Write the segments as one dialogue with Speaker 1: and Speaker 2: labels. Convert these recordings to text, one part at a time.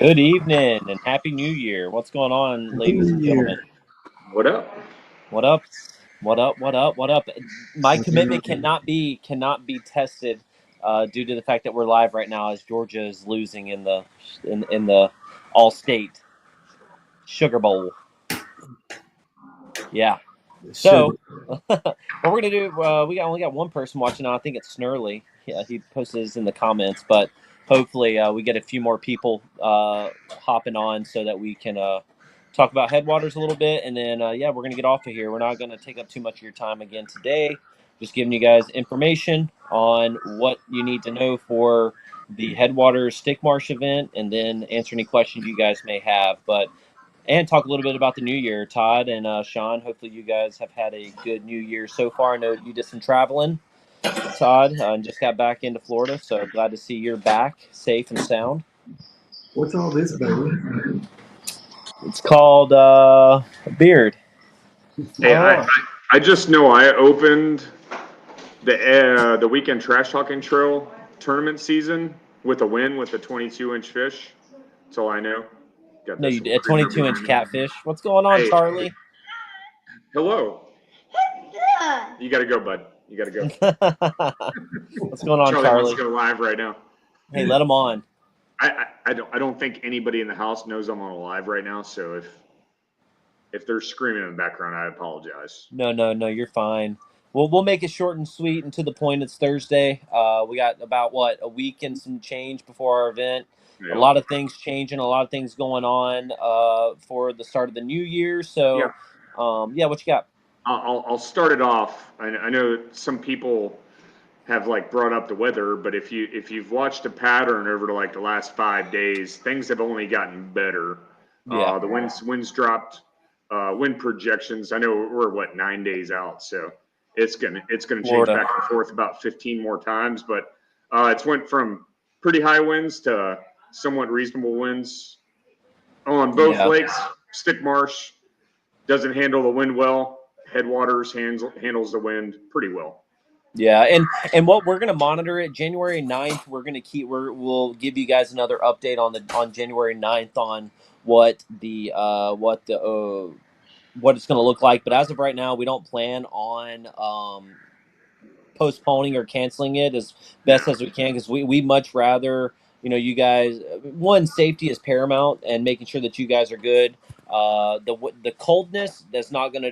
Speaker 1: Good evening and happy New Year. What's going on,
Speaker 2: Happy
Speaker 1: ladies
Speaker 2: New
Speaker 1: and
Speaker 2: Year.
Speaker 1: gentlemen?
Speaker 3: What up?
Speaker 1: What up? What up? What up? What up? My
Speaker 2: Happy New
Speaker 1: commitment
Speaker 2: Year.
Speaker 1: cannot be tested due to the fact that we're live right now as Georgia is losing in the All State Sugar Bowl. Yeah.
Speaker 2: Sugar.
Speaker 1: So what we're gonna do? We only got one person watching now. I think it's Snurley. Yeah, he posted this in the comments, but hopefully we get a few more people hopping on so that we can talk about Headwaters a little bit, and then yeah, we're gonna get off of here. We're not gonna take up too much of your time again today. Just giving you guys information on what you need to know for the Headwaters StickMarsh event, and then answer any questions you guys may have. But and talk a little bit about the new year. Todd and Sean, hopefully you guys have had a good new year so far. I know you did some traveling, Todd, and just got back into Florida, so glad to see you're back safe and sound.
Speaker 2: What's all this, baby?
Speaker 1: It's called Beard.
Speaker 3: Hey,
Speaker 2: Oh,
Speaker 3: I just know I opened the weekend trash talking trail tournament season with a win with a 22-inch fish. That's all I know. Got
Speaker 1: No,
Speaker 3: this
Speaker 1: you
Speaker 3: little
Speaker 1: did a
Speaker 3: creamer
Speaker 1: 22-inch
Speaker 3: behind me.
Speaker 1: catfish. What's going on,
Speaker 3: Hey,
Speaker 1: Charlie?
Speaker 3: hello. You got to go, bud. You got to go.
Speaker 1: What's going on,
Speaker 3: Charlie wants
Speaker 1: Charlie?
Speaker 3: to go live right now.
Speaker 1: Hey, let him on.
Speaker 3: I don't think anybody in the house knows I'm on a live right now. So if they're screaming in the background, I apologize.
Speaker 1: No, you're fine. We'll make it short and sweet and to the point. It's Thursday. We got about a week and some change before our event. A
Speaker 3: Yeah.
Speaker 1: lot of things changing, a lot of things going on for the start of the new year.
Speaker 3: Yeah.
Speaker 1: So, yeah, what you got?
Speaker 3: I'll start it off. I know some people have like brought up the weather, but if you've watched a pattern over to like the last 5 days, things have only gotten better.
Speaker 1: Yeah,
Speaker 3: The winds dropped. Wind projections. I know we're what 9 days out, so it's gonna change
Speaker 1: Florida.
Speaker 3: back and forth about 15 more times. But it's went from pretty high winds to somewhat reasonable winds on both
Speaker 1: Yeah.
Speaker 3: lakes. StickMarsh doesn't handle the wind well. Headwaters handles the wind pretty well.
Speaker 1: Yeah, and what we're gonna monitor it January 9th, we'll give you guys another update on January 9th on what it's gonna look like. But as of right now, we don't plan on postponing or canceling it as best
Speaker 3: No.
Speaker 1: as we can because we much rather you guys, one, safety is paramount and making sure that you guys are good. The coldness is not gonna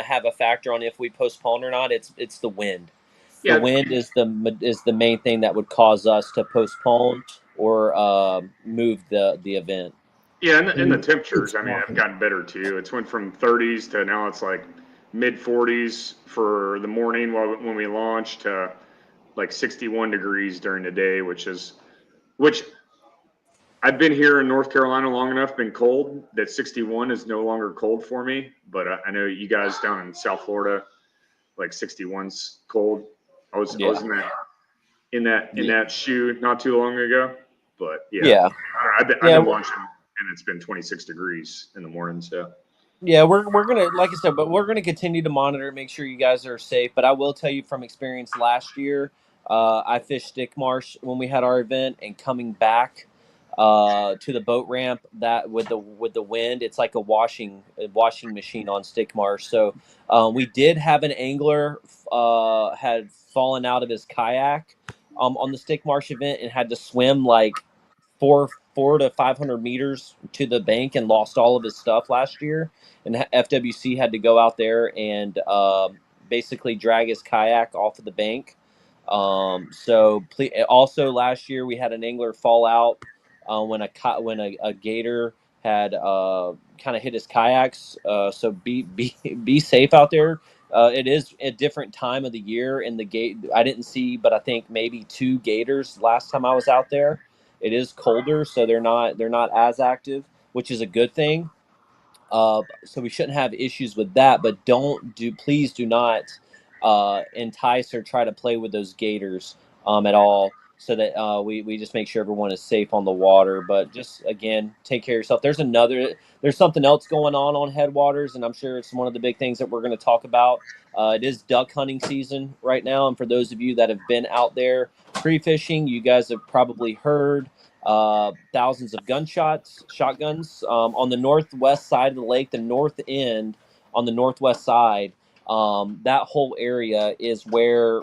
Speaker 1: have a factor on if we postpone or not. It's the wind. The
Speaker 3: Yeah,
Speaker 1: wind is the main thing that would cause us to postpone or move the event.
Speaker 3: yeah, and the
Speaker 2: it's
Speaker 3: temperatures, I mean, have
Speaker 2: walking.
Speaker 3: gotten better too. It's went from 30s to now it's like mid 40s for the morning when we launched to like 61 degrees during the day, which I've been here in North Carolina long enough, been cold that 61 is no longer cold for me. But I know you guys down in South Florida, like 61's cold. I was
Speaker 1: Yeah,
Speaker 3: in that shoe not too long ago, but yeah,
Speaker 1: yeah,
Speaker 3: I've been
Speaker 1: yeah.
Speaker 3: launching and it's been 26 degrees in the morning. So
Speaker 1: Yeah, we're gonna, like I said, but we're gonna continue to monitor, make sure you guys are safe. But I will tell you from experience, last year, I fished Stick Marsh when we had our event, and coming back to the boat ramp, that with the wind, it's like a washing machine on Stick Marsh. So we did have an angler had fallen out of his kayak on the Stick Marsh event and had to swim like four to 500 meters to the bank and lost all of his stuff last year, and FWC had to go out there and basically drag his kayak off of the bank. Also last year we had an angler fall out when a gator had kind of hit his kayaks. So be safe out there. It is a different time of the year, and the gate I didn't see, but I think maybe two gators last time I was out there. It is colder, so they're not as active, which is a good thing. So we shouldn't have issues with that. But please do not entice or try to play with those gators at all. So that we just make sure everyone is safe on the water. But just again, take care of yourself. There's something else going on Headwaters, and I'm sure it's one of the big things that we're going to talk about. It is duck hunting season right now, and for those of you that have been out there pre-fishing, you guys have probably heard thousands of shotguns. On the northwest side of the lake, the north end on the northwest side, that whole area is where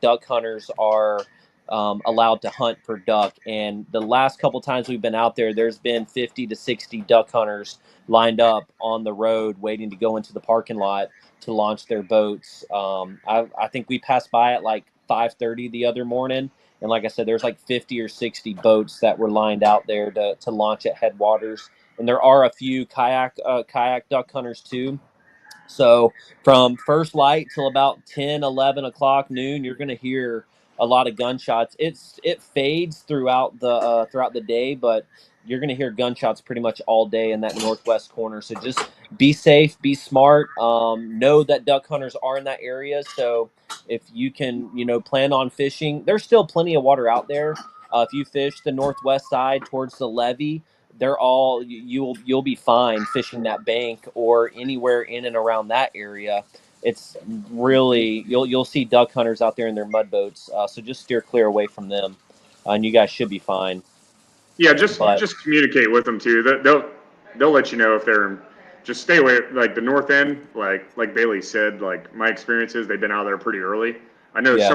Speaker 1: duck hunters are allowed to hunt for duck. And the last couple times we've been out there, there's been 50 to 60 duck hunters lined up on the road waiting to go into the parking lot to launch their boats. I think we passed by at like 5:30 the other morning, and like I said, there's like 50 or 60 boats that were lined out there to launch at Headwaters. And there are a few kayak duck hunters too. So from first light till about 10, 11 o'clock noon, you're going to hear a lot of gunshots. It fades throughout the day, but you're going to hear gunshots pretty much all day in that northwest corner. So just be safe, be smart. Know that duck hunters are in that area. So if you can, plan on fishing, there's still plenty of water out there. If you fish the northwest side towards the levee, they're all you'll be fine fishing that bank or anywhere in and around that area. It's really you'll see duck hunters out there in their mud boats, so just steer clear away from them, and you guys should be fine.
Speaker 3: Yeah,
Speaker 1: But
Speaker 3: just communicate with them too. They'll let you know if they're just stay away like the north end. Like Bailey said, like my experiences, they've been out there pretty early. I know
Speaker 1: yeah,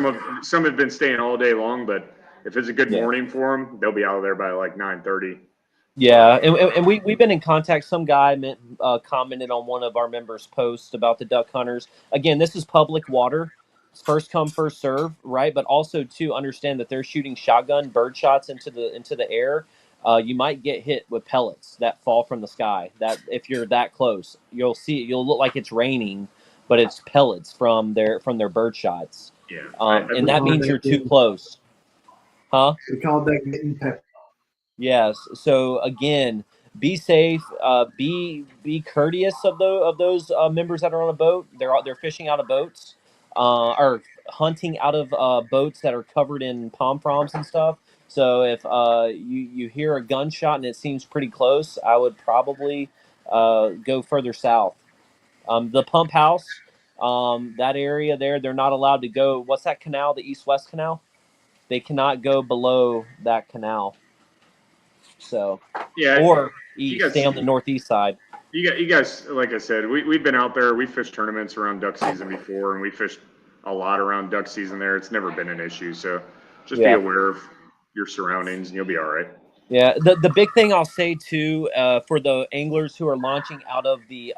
Speaker 3: some have been staying all day long, but if it's a good
Speaker 1: yeah.
Speaker 3: morning for them, they'll be out there by like 9:30.
Speaker 1: Yeah, and we've been in contact. Some guy commented on one of our members' posts about the duck hunters. Again, this is public water. It's first come, first serve, right? But also to understand that they're shooting shotgun bird shots into the air. You might get hit with pellets that fall from the sky. That if you're that close, you'll look like it's raining, but it's pellets from their bird shots.
Speaker 3: Yeah,
Speaker 1: And
Speaker 2: We
Speaker 1: that
Speaker 2: call
Speaker 1: means
Speaker 2: that
Speaker 1: you're too
Speaker 2: getting,
Speaker 1: close, huh?
Speaker 2: we call that getting pepper.
Speaker 1: Yes. So again, be safe. Be courteous of those members that are on a boat. They're fishing out of boats, or hunting out of boats that are covered in palm fronds and stuff. So if you hear a gunshot and it seems pretty close, I would probably go further south. The pump house, that area there, they're not allowed to go. What's that canal? The East West Canal. They cannot go below that canal. So,
Speaker 3: yeah.
Speaker 1: or
Speaker 3: You
Speaker 1: east, stay
Speaker 3: guys,
Speaker 1: on the northeast side.
Speaker 3: you guys, like I said, we've been out there. We fished tournaments around duck season before, and we fished a lot around duck season there. It's never been an issue. So just be
Speaker 1: Yeah,
Speaker 3: aware of your surroundings, and you'll be all right.
Speaker 1: yeah. The big thing I'll say too, for the anglers who are launching out of the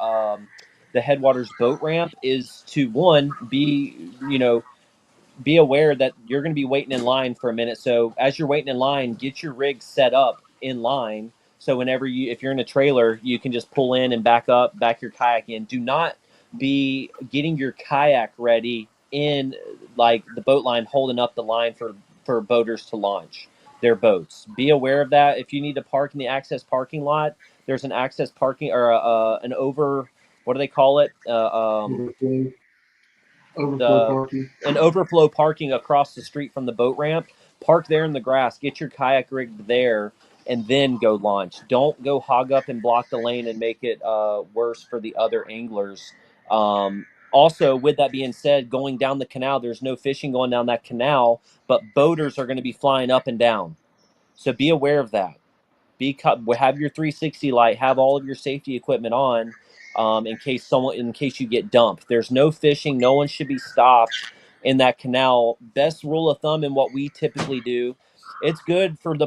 Speaker 1: Headwaters boat ramp is to one be aware that you're going to be waiting in line for a minute. So as you're waiting in line, get your rig set up in line. So whenever if you're in a trailer, you can just pull in and back your kayak in. Do not be getting your kayak ready in like the boat line, holding up the line for boaters to launch their boats. Be aware of that. If you need to park in the access parking lot, there's an access parking or an over, what do they call it?
Speaker 2: Overflow, overflow
Speaker 1: The
Speaker 2: parking.
Speaker 1: an overflow parking across the street from the boat ramp. Park there in the grass. Get your kayak rigged there, and then go launch. Don't go hog up and block the lane and make it worse for the other anglers. Also, with that being said, going down the canal, there's no fishing going down that canal, but boaters are going to be flying up and down. So be aware of that. Have your 360 light, have all of your safety equipment on, in case you get dumped. There's no fishing. No one should be stopped in that canal. Best rule of thumb in what we typically do. It's good for the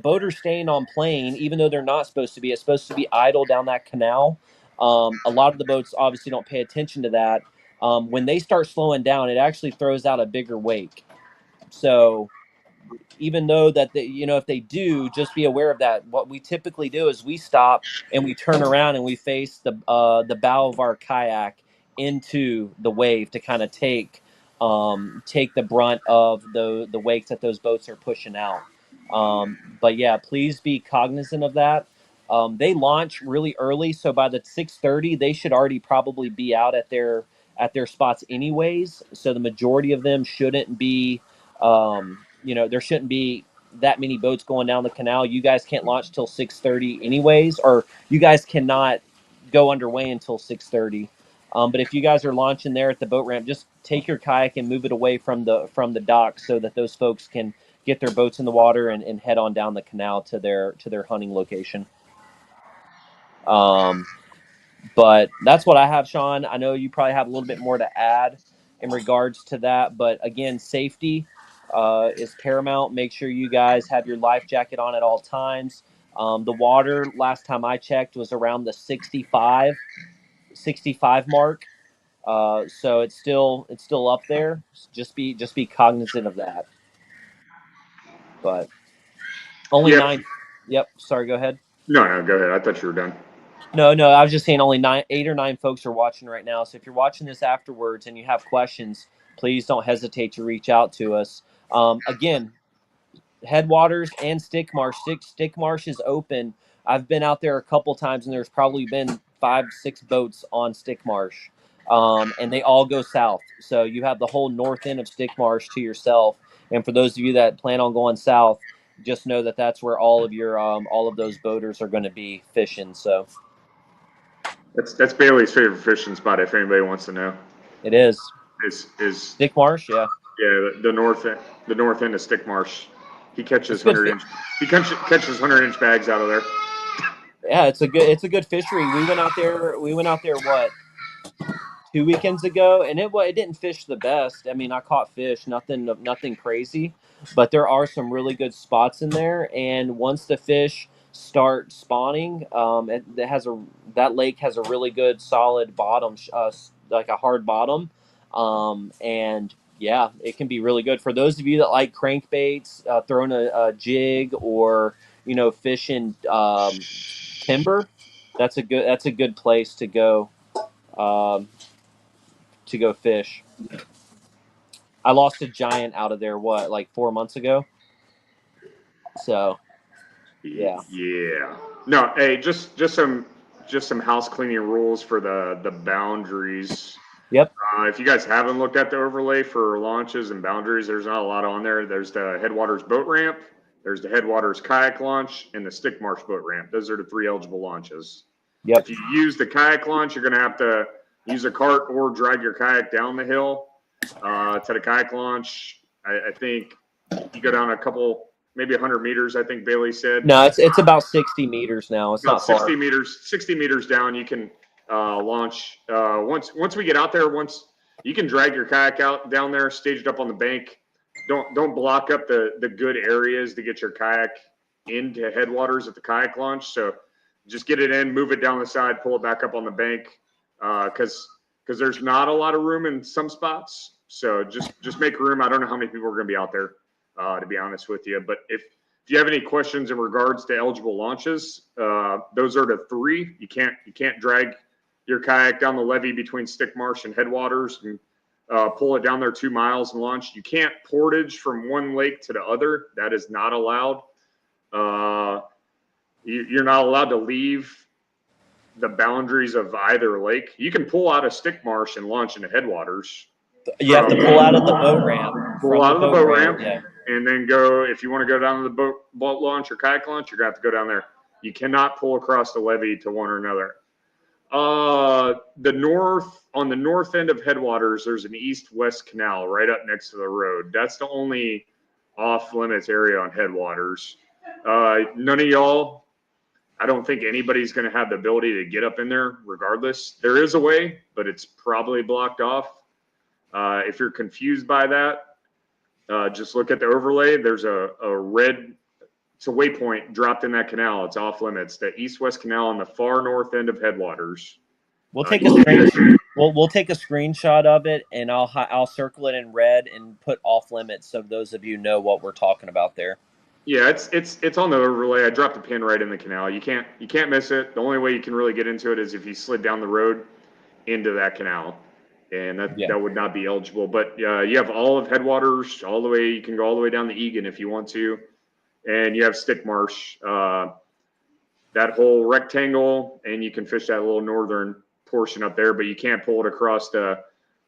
Speaker 1: boaters staying on plane, even though they're not supposed to be. It's supposed to be idle down that canal. A lot of the boats obviously don't pay attention to that. When they start slowing down, it actually throws out a bigger wake. So even though that if they do, just be aware of that. What we typically do is we stop and we turn around and we face the bow of our kayak into the wave to kind of take the brunt of the wakes that those boats are pushing out. But yeah, please be cognizant of that. They launch really early, so by the 6:30 they should already probably be out at their spots anyways. So the majority of them shouldn't be there shouldn't be that many boats going down the canal. You guys can't launch till 6:30 anyways, or you guys cannot go underway until 6:30. But if you guys are launching there at the boat ramp, just take your kayak and move it away from the dock so that those folks get their boats in the water and head on down the canal to their hunting location. But that's what I have, Sean. I know you probably have a little bit more to add in regards to that, but again, safety is paramount. Make sure you guys have your life jacket on at all times. The water, last time I checked, was around the 65 mark. So it's still up there. Just be cognizant of that. But only
Speaker 3: Yep.
Speaker 1: 9. Yep. Sorry. Go ahead.
Speaker 3: No, go ahead. I thought you were done.
Speaker 1: No. I was just saying only 8 or 9 folks are watching right now. So if you're watching this afterwards and you have questions, please don't hesitate to reach out to us. Again, Headwaters and StickMarsh. StickMarsh is open. I've been out there a couple times, and there's probably been 5-6 boats on StickMarsh, and they all go south. So you have the whole north end of StickMarsh to yourself. And for those of you that plan on going south, just know that that's where all of those boaters are going to be fishing. So
Speaker 3: That's Bailey's favorite fishing spot. If anybody wants to know,
Speaker 1: it is
Speaker 3: is
Speaker 1: StickMarsh. Yeah,
Speaker 3: the north end of StickMarsh. He catches
Speaker 1: it's good.
Speaker 3: 100-inch. He catches 100-inch bags out of there.
Speaker 1: Yeah, it's a good fishery. We went out there. What, 2 weekends ago, and it didn't fish the best. I mean, I caught fish, nothing crazy, but there are some really good spots in there. And once the fish start spawning, that lake has a really good solid bottom, like a hard bottom, and yeah, it can be really good for those of you that like crankbaits, throwing a jig, or fishing timber. That's a good place to go. Um, to go fish. I lost a giant out of there, like 4 months ago? So, yeah.
Speaker 3: Yeah. No, hey, just some house cleaning rules for the boundaries.
Speaker 1: Yep.
Speaker 3: If you guys haven't looked at the overlay for launches and boundaries, there's not a lot on there. There's the Headwaters boat ramp, there's the Headwaters kayak launch, and the StickMarsh boat ramp. Those are the 3 eligible launches.
Speaker 1: Yep.
Speaker 3: If you use the kayak launch, you're going to have to use a cart or drag your kayak down the hill to the kayak launch. I think you go down a couple, maybe 100 meters, I think Bailey said.
Speaker 1: No, it's about 60 meters now. It's not far.
Speaker 3: 60 meters down, you can launch. Once we get out there, you can drag your kayak out down there, stage it up on the bank. Don't block up the good areas to get your kayak into Headwaters at the kayak launch. So just get it in, move it down the side, pull it back up on the bank, because there's not a lot of room in some spots. So just make room. I don't know how many people are going to be out there, to be honest with you. But if you have any questions in regards to eligible launches, those are the 3. You can't drag your kayak down the levee between StickMarsh and Headwaters and pull it down there 2 miles and launch. You can't portage from one lake to the other. That is not allowed. You're not allowed to leave the boundaries of either lake. You can pull out of StickMarsh and launch into Headwaters.
Speaker 1: You have to pull out of the boat ramp.
Speaker 3: Pull out of the boat ramp,
Speaker 1: yeah.
Speaker 3: And then go. If you want to go down to the boat launch or kayak launch, you're going to have to go down there. You cannot pull across the levee to one or another. On the north end of Headwaters, there's an east-west canal right up next to the road. That's the only off-limits area on Headwaters. None of y'all, I don't think anybody's going to have the ability to get up in there regardless. There is a way, but it's probably blocked off. If you're confused by that, just look at the overlay. There's a red, it's a waypoint dropped in that canal. It's off limits. The east-west canal on the far north end of Headwaters.
Speaker 1: We'll take we'll take a screenshot of it, and I'll circle it in red and put off limits so those of you know what we're talking about there.
Speaker 3: Yeah, it's on the overlay. I dropped a pin right in the canal. You can't miss it. The only way you can really get into it is if you slid down the road into that canal, and that would not be eligible. But you have all of Headwaters all the way. You can go all the way down to Egan if you want to, and you have StickMarsh, that whole rectangle, and you can fish that little northern portion up there. But you can't pull it across the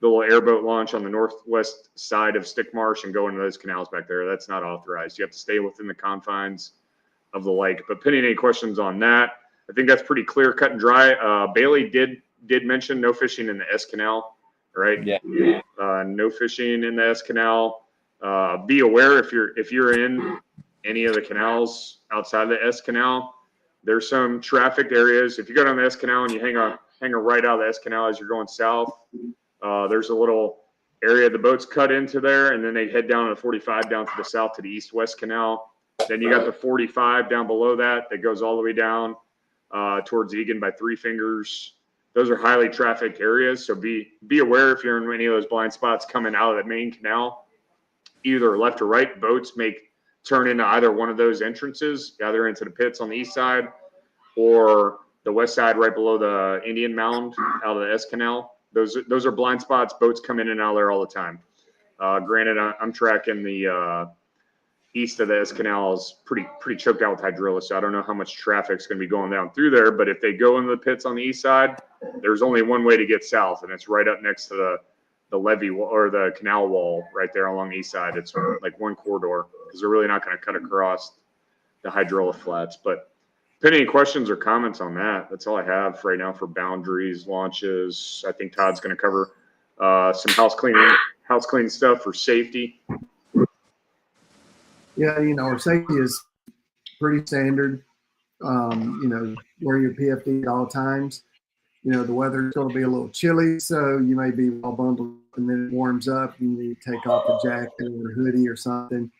Speaker 3: little airboat launch on the northwest side of StickMarsh and go into those canals back there. That's not authorized. You have to stay within the confines of the lake. But pending any questions on that, I think that's pretty clear, cut and dry. Bailey did mention no fishing in the S Canal, right?
Speaker 1: Yeah.
Speaker 3: No fishing in the S Canal. Be aware if you're in any of the canals outside the S Canal. There's some traffic areas. If you go down the S Canal and you hang a right out of the S Canal as you're going south, there's a little area the boats cut into there, and then they head down to 45 down to the south to the east-west canal. Then you got the 45 down below that goes all the way down towards Egan by Three Fingers. Those are highly trafficked areas, so be aware if you're in any of those blind spots coming out of the main canal, either left or right. Boats may turn into either one of those entrances, either into the pits on the east side or the west side right below the Indian Mound out of the S Canal. Those are blind spots. Boats come in and out there all the time. Granted, I'm tracking the east of the S Canal is pretty choked out with hydrilla, so I don't know how much traffic's going to be going down through there. But if they go into the pits on the east side, there's only one way to get south, and it's right up next to the levee or the canal wall right there along the east side. It's like one corridor because they're really not going to cut across the hydrilla flats. But any questions or comments on that? That's all I have right now for boundaries, launches. I think Todd's going to cover some house cleaning stuff for safety.
Speaker 2: Yeah, our safety is pretty standard. Wear your PFD at all times. The weather's going to be a little chilly, so you may be all bundled up and then it warms up. You need to take off a jacket or a hoodie or something.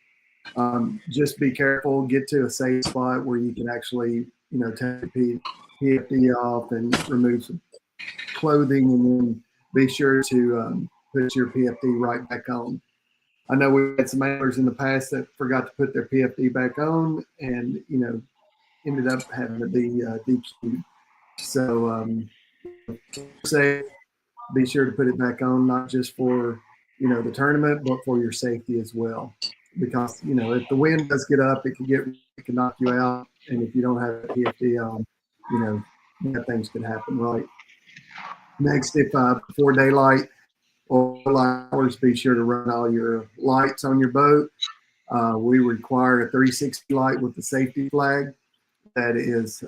Speaker 2: Just be careful. Get to a safe spot where you can actually, take the PFD off and remove some clothing, and then be sure to put your PFD right back on. I know we had some anglers in the past that forgot to put their PFD back on, and ended up having to be DQ'd. So say, be sure to put it back on, not just for the tournament, but for your safety as well. Because if the wind does get up, it can knock you out, and if you don't have a PFD on, bad things could happen. Right. Next, if before daylight or hours, be sure to run all your lights on your boat. We require a 360 light with the safety flag that is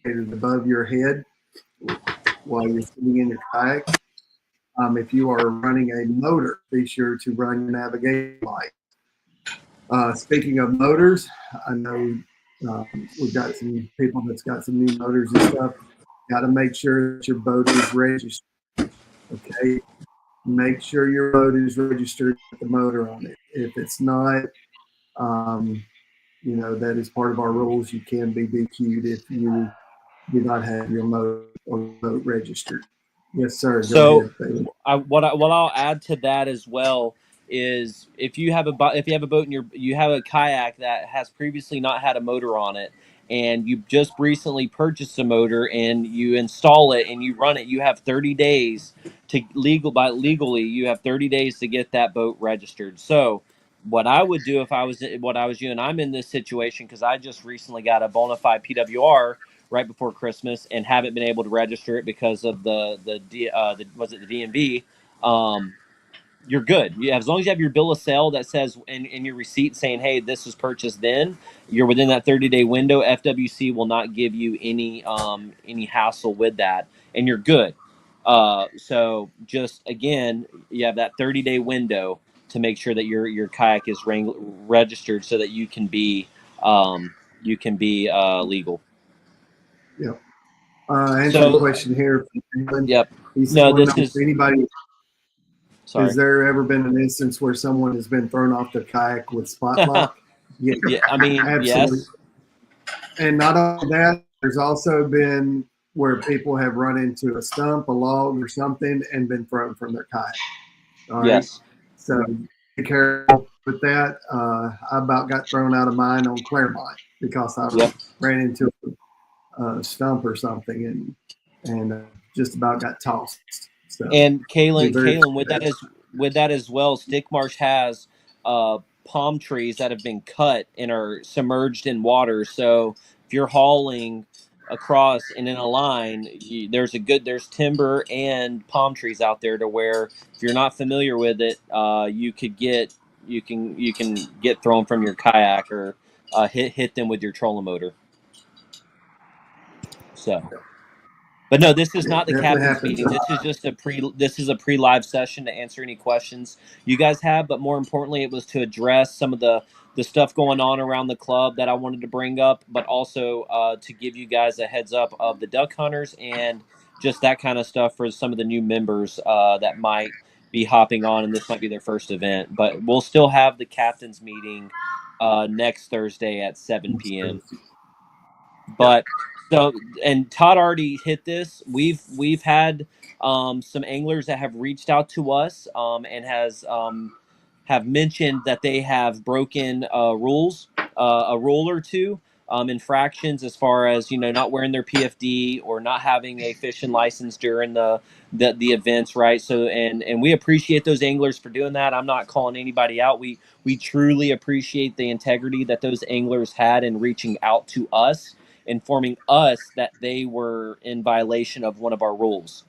Speaker 2: above your head while you're sitting in your kayak. If you are running a motor, be sure to run your navigation light. Speaking of motors, I know we've got some people that's got some new motors and stuff. Got to make sure that your boat is registered. Okay, make sure your boat is registered with the motor on it. If it's not, that is part of our rules. You can be DQ'd if you do not have your motor or boat registered. Yes, sir.
Speaker 1: So, what I'll add to that as well is if you have a boat and you have a kayak that has previously not had a motor on it, and you just recently purchased a motor and you install it and you run it, you have 30 days to legally you have 30 days to get that boat registered. So what I would do if I was you, and I'm in this situation because I just recently got a bona fide PWR right before Christmas and haven't been able to register it because of the DMV. You're good. As long as you have your bill of sale that says in your receipt saying, hey, this was purchased then, you're within that 30-day window. FWC will not give you any hassle with that, and you're good. So just again, you have that 30-day window to make sure that your kayak is registered so that you can be legal.
Speaker 2: Yep. Answer the question here.
Speaker 1: Yep.
Speaker 2: He said, anybody.
Speaker 1: Sorry.
Speaker 2: Has there ever been an instance where someone has been thrown off their kayak with spot lock?
Speaker 1: Yeah, I mean, absolutely.
Speaker 2: Yes. And not only that, there's also been where people have run into a stump, a log, or something, and been thrown from their kayak. All right. Yes. So be careful with that. I about got thrown out of mine on Claremont because I ran into a stump or something and just about got tossed. So,
Speaker 1: and Kaylin, with that as well, StickMarsh has palm trees that have been cut and are submerged in water. So if you're hauling across and in a line, there's timber and palm trees out there to where if you're not familiar with it, you can get thrown from your kayak or hit them with your trolling motor. So. But no, this is
Speaker 2: Yeah,
Speaker 1: not the
Speaker 2: definitely
Speaker 1: captain's
Speaker 2: happens.
Speaker 1: meeting. This is just this is a pre-live session to answer any questions you guys have. But more importantly, it was to address some of the stuff going on around the club that I wanted to bring up, but also to give you guys a heads up of the duck hunters and just that kind of stuff for some of the new members that might be hopping on, and this might be their first event. But we'll still have the captain's meeting next Thursday at 7 p.m. But so, and Todd already hit this. We've had some anglers that have reached out to us and has have mentioned that they have broken rules, a rule or two, infractions as far as not wearing their PFD or not having a fishing license during the events, right? So and we appreciate those anglers for doing that. I'm not calling anybody out. We truly appreciate the integrity that those anglers had in reaching out to us, informing us that they were in violation of one of our rules.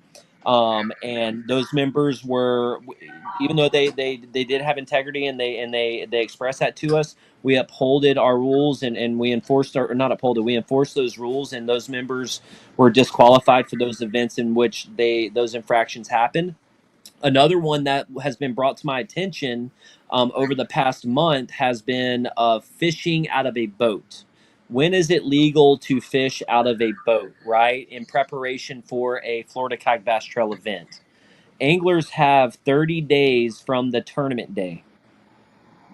Speaker 1: And those members were, even though they did have integrity and they expressed that to us, we upholded our rules and we enforced our, or not upholded, we enforced those rules, and those members were disqualified for those events in which those infractions happened. Another one that has been brought to my attention over the past month has been fishing out of a boat. When is it legal to fish out of a boat, right? In preparation for a Florida Kayak Bass Trail event. Anglers have 30 days from the tournament day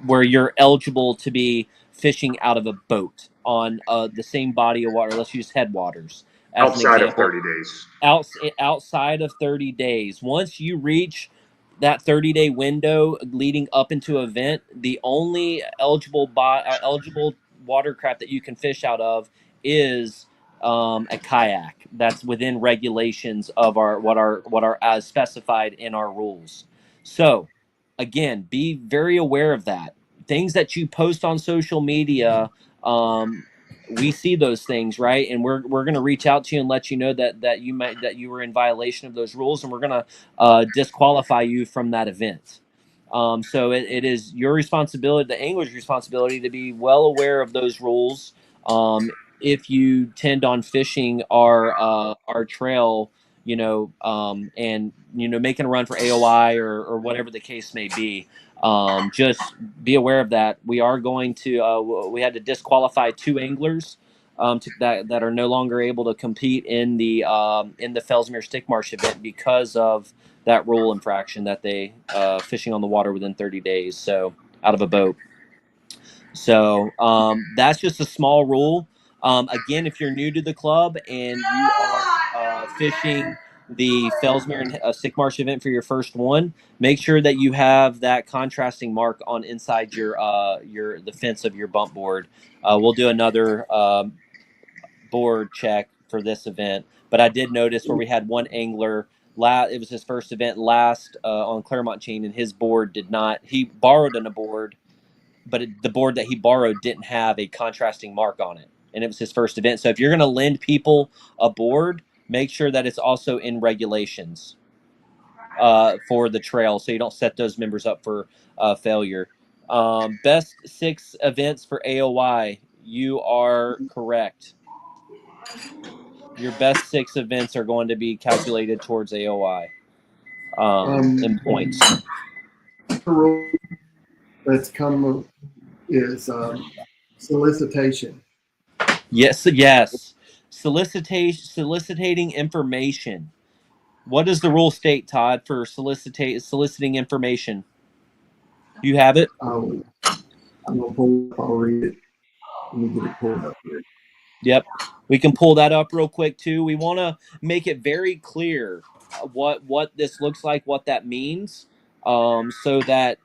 Speaker 1: where you're eligible to be fishing out of a boat on the same body of water. Let's use Headwaters as an
Speaker 3: Outside of
Speaker 1: example.
Speaker 3: 30 days.
Speaker 1: Outside of 30 days, once you reach that 30-day window leading up into an event, the only eligible watercraft that you can fish out of is a kayak. That's within regulations of what are as specified in our rules. So again, be very aware of that. Things that you post on social media, we see those things, right? And we're going to reach out to you and let you know that you were in violation of those rules, and we're going to disqualify you from that event. So it is your responsibility, the angler's responsibility, to be well aware of those rules. If you tend on fishing our trail, and making a run for AOI or whatever the case may be, just be aware of that. We are going to we had to disqualify 2 anglers that are no longer able to compete in the Fellsmere StickMarsh event because of that rule infraction that they fishing on the water within 30 days, so out of a boat. So that's just a small rule. Again, if you're new to the club and you are fishing the Fellsmere and StickMarsh event for your first one, make sure that you have that contrasting mark on inside your the fence of your bump board. We'll do another board check for this event, but I did notice where we had one angler. It was his first event last on Claremont Chain, and his board did not. He borrowed a board, but the board that he borrowed didn't have a contrasting mark on it, and it was his first event. So if you're going to lend people a board, make sure that it's also in regulations for the trail, so you don't set those members up for failure. Best 6 events for AOI. You are correct. Your best 6 events are going to be calculated towards AOI in points.
Speaker 2: The rule that's come is solicitation.
Speaker 1: Yes. Soliciting information. What does the rule state, Todd, for soliciting information? You have it?
Speaker 2: I'm gonna pull it up. I'll read it. Let me get it pulled up here.
Speaker 1: Yep. We can pull that up real quick too. We want to make it very clear what this looks like, what that means, so that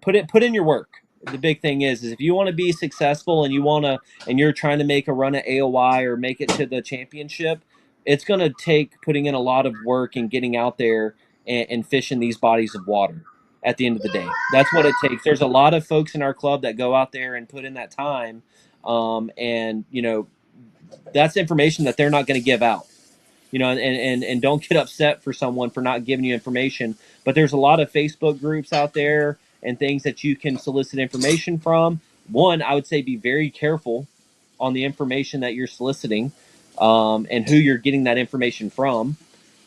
Speaker 1: put in your work. The big thing is if you want to be successful and you're trying to make a run at AOI or make it to the championship, it's going to take putting in a lot of work and getting out there and fishing these bodies of water. At the end of the day, that's what it takes. There's a lot of folks in our club that go out there and put in that time, and that's information that they're not going to give out. And don't get upset for someone for not giving you information. But there's a lot of Facebook groups out there and things that you can solicit information from. One, I would say be very careful on the information that you're soliciting. and who you're getting that information from.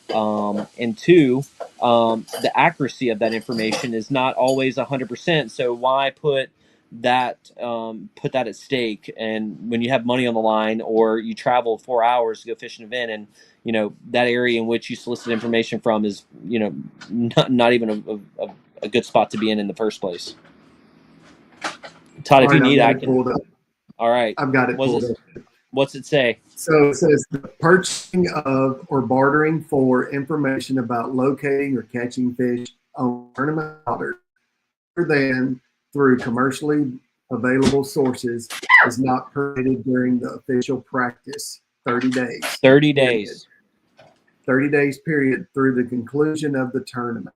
Speaker 1: And two, the accuracy of that information is not always 100%. So why put that at stake? And when you have money on the line, or you travel 4 hours to go fish an event, and that area in which you solicit information from is not even a good spot to be in the first place. Todd,
Speaker 2: All
Speaker 1: if you
Speaker 2: right, I've
Speaker 1: need,
Speaker 2: got
Speaker 1: I
Speaker 2: it
Speaker 1: can.
Speaker 2: pulled up.
Speaker 1: All right.
Speaker 2: I've got it pulled up.
Speaker 1: What's it say?
Speaker 2: So it says the purchasing of or bartering for information about locating or catching fish on tournament waters other than through commercially available sources is not permitted during the official practice 30 days.
Speaker 1: 30 days.
Speaker 2: 30 days period through the conclusion of the tournament.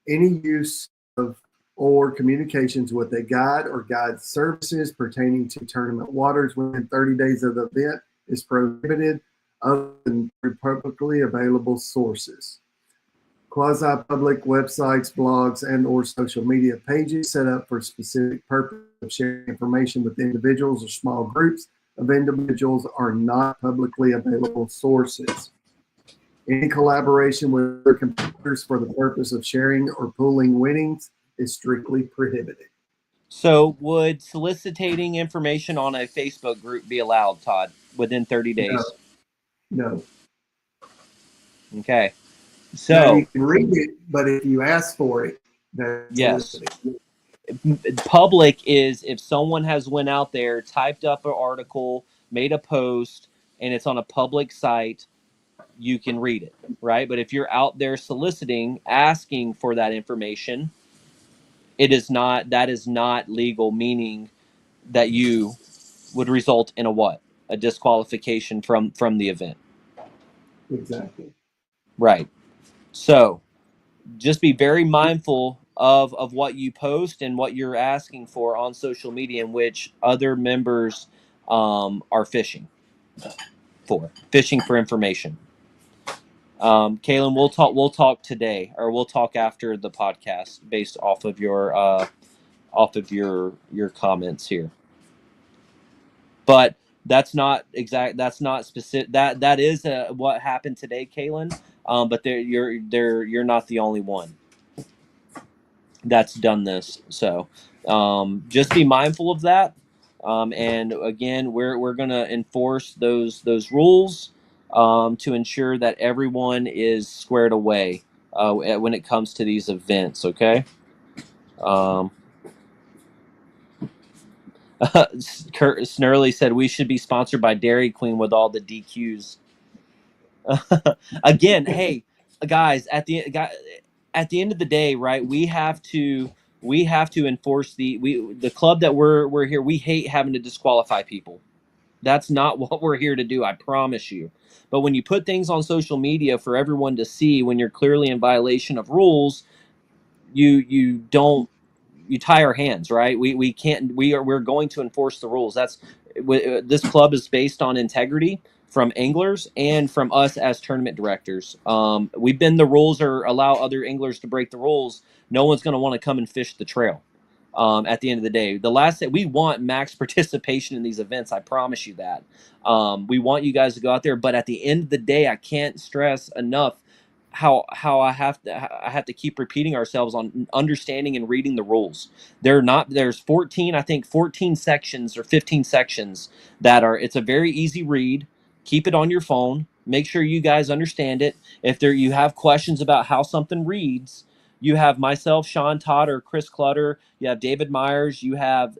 Speaker 2: Any use of or communications with a guide or guide services pertaining to tournament waters within 30 days of the event is prohibited other than through publicly available sources. Quasi-public websites, blogs, and or social media pages set up for specific purpose of sharing information with individuals or small groups of individuals are not publicly available sources. Any collaboration with other competitors for the purpose of sharing or pooling winnings is strictly prohibited.
Speaker 1: So would soliciting information on a Facebook group be allowed, Todd, within 30 days?
Speaker 2: No.
Speaker 1: Okay.
Speaker 2: Now
Speaker 1: So
Speaker 2: you can read it, but if you ask for it, that's
Speaker 1: yes.
Speaker 2: soliciting.
Speaker 1: Public is if someone has went out there, typed up an article, made a post, and it's on a public site, you can read it, right? But if you're out there soliciting, asking for that information, that is not legal, meaning that you would result in a what? A disqualification from the event.
Speaker 2: Exactly.
Speaker 1: Right. So just be very mindful of what you post and what you're asking for on social media, in which other members are fishing for information. Kaylin, we'll talk today, or we'll talk after the podcast based off of your comments here. But that's not exact. That's not specific. That is what happened today, Kaylin. But you're not the only one that's done this. So just be mindful of that. And again, we're gonna enforce those rules to ensure that everyone is squared away when it comes to these events. Okay. Kurt Snurley said we should be sponsored by Dairy Queen with all the DQs. Again, hey guys, at the end of the day, right? We have to enforce the club that we're here. We hate having to disqualify people. That's not what we're here to do. I promise you. But when you put things on social media for everyone to see, when you're clearly in violation of rules, you don't you tie our hands, right? We can't. We're going to enforce the rules. This club is based on integrity from anglers and from us as tournament directors. We bend the rules or allow other anglers to break the rules. No one's going to want to come and fish the trail. At the end of the day, we want max participation in these events. I promise you that. We want you guys to go out there, but at the end of the day, I can't stress enough how I have to keep repeating ourselves on understanding and reading the rules. There's 14 sections or 15 sections it's a very easy read. Keep it on your phone. Make sure you guys understand it. If you have questions about how something reads, you have myself, Sean Todd, or Chris Clutter. You have David Myers. You have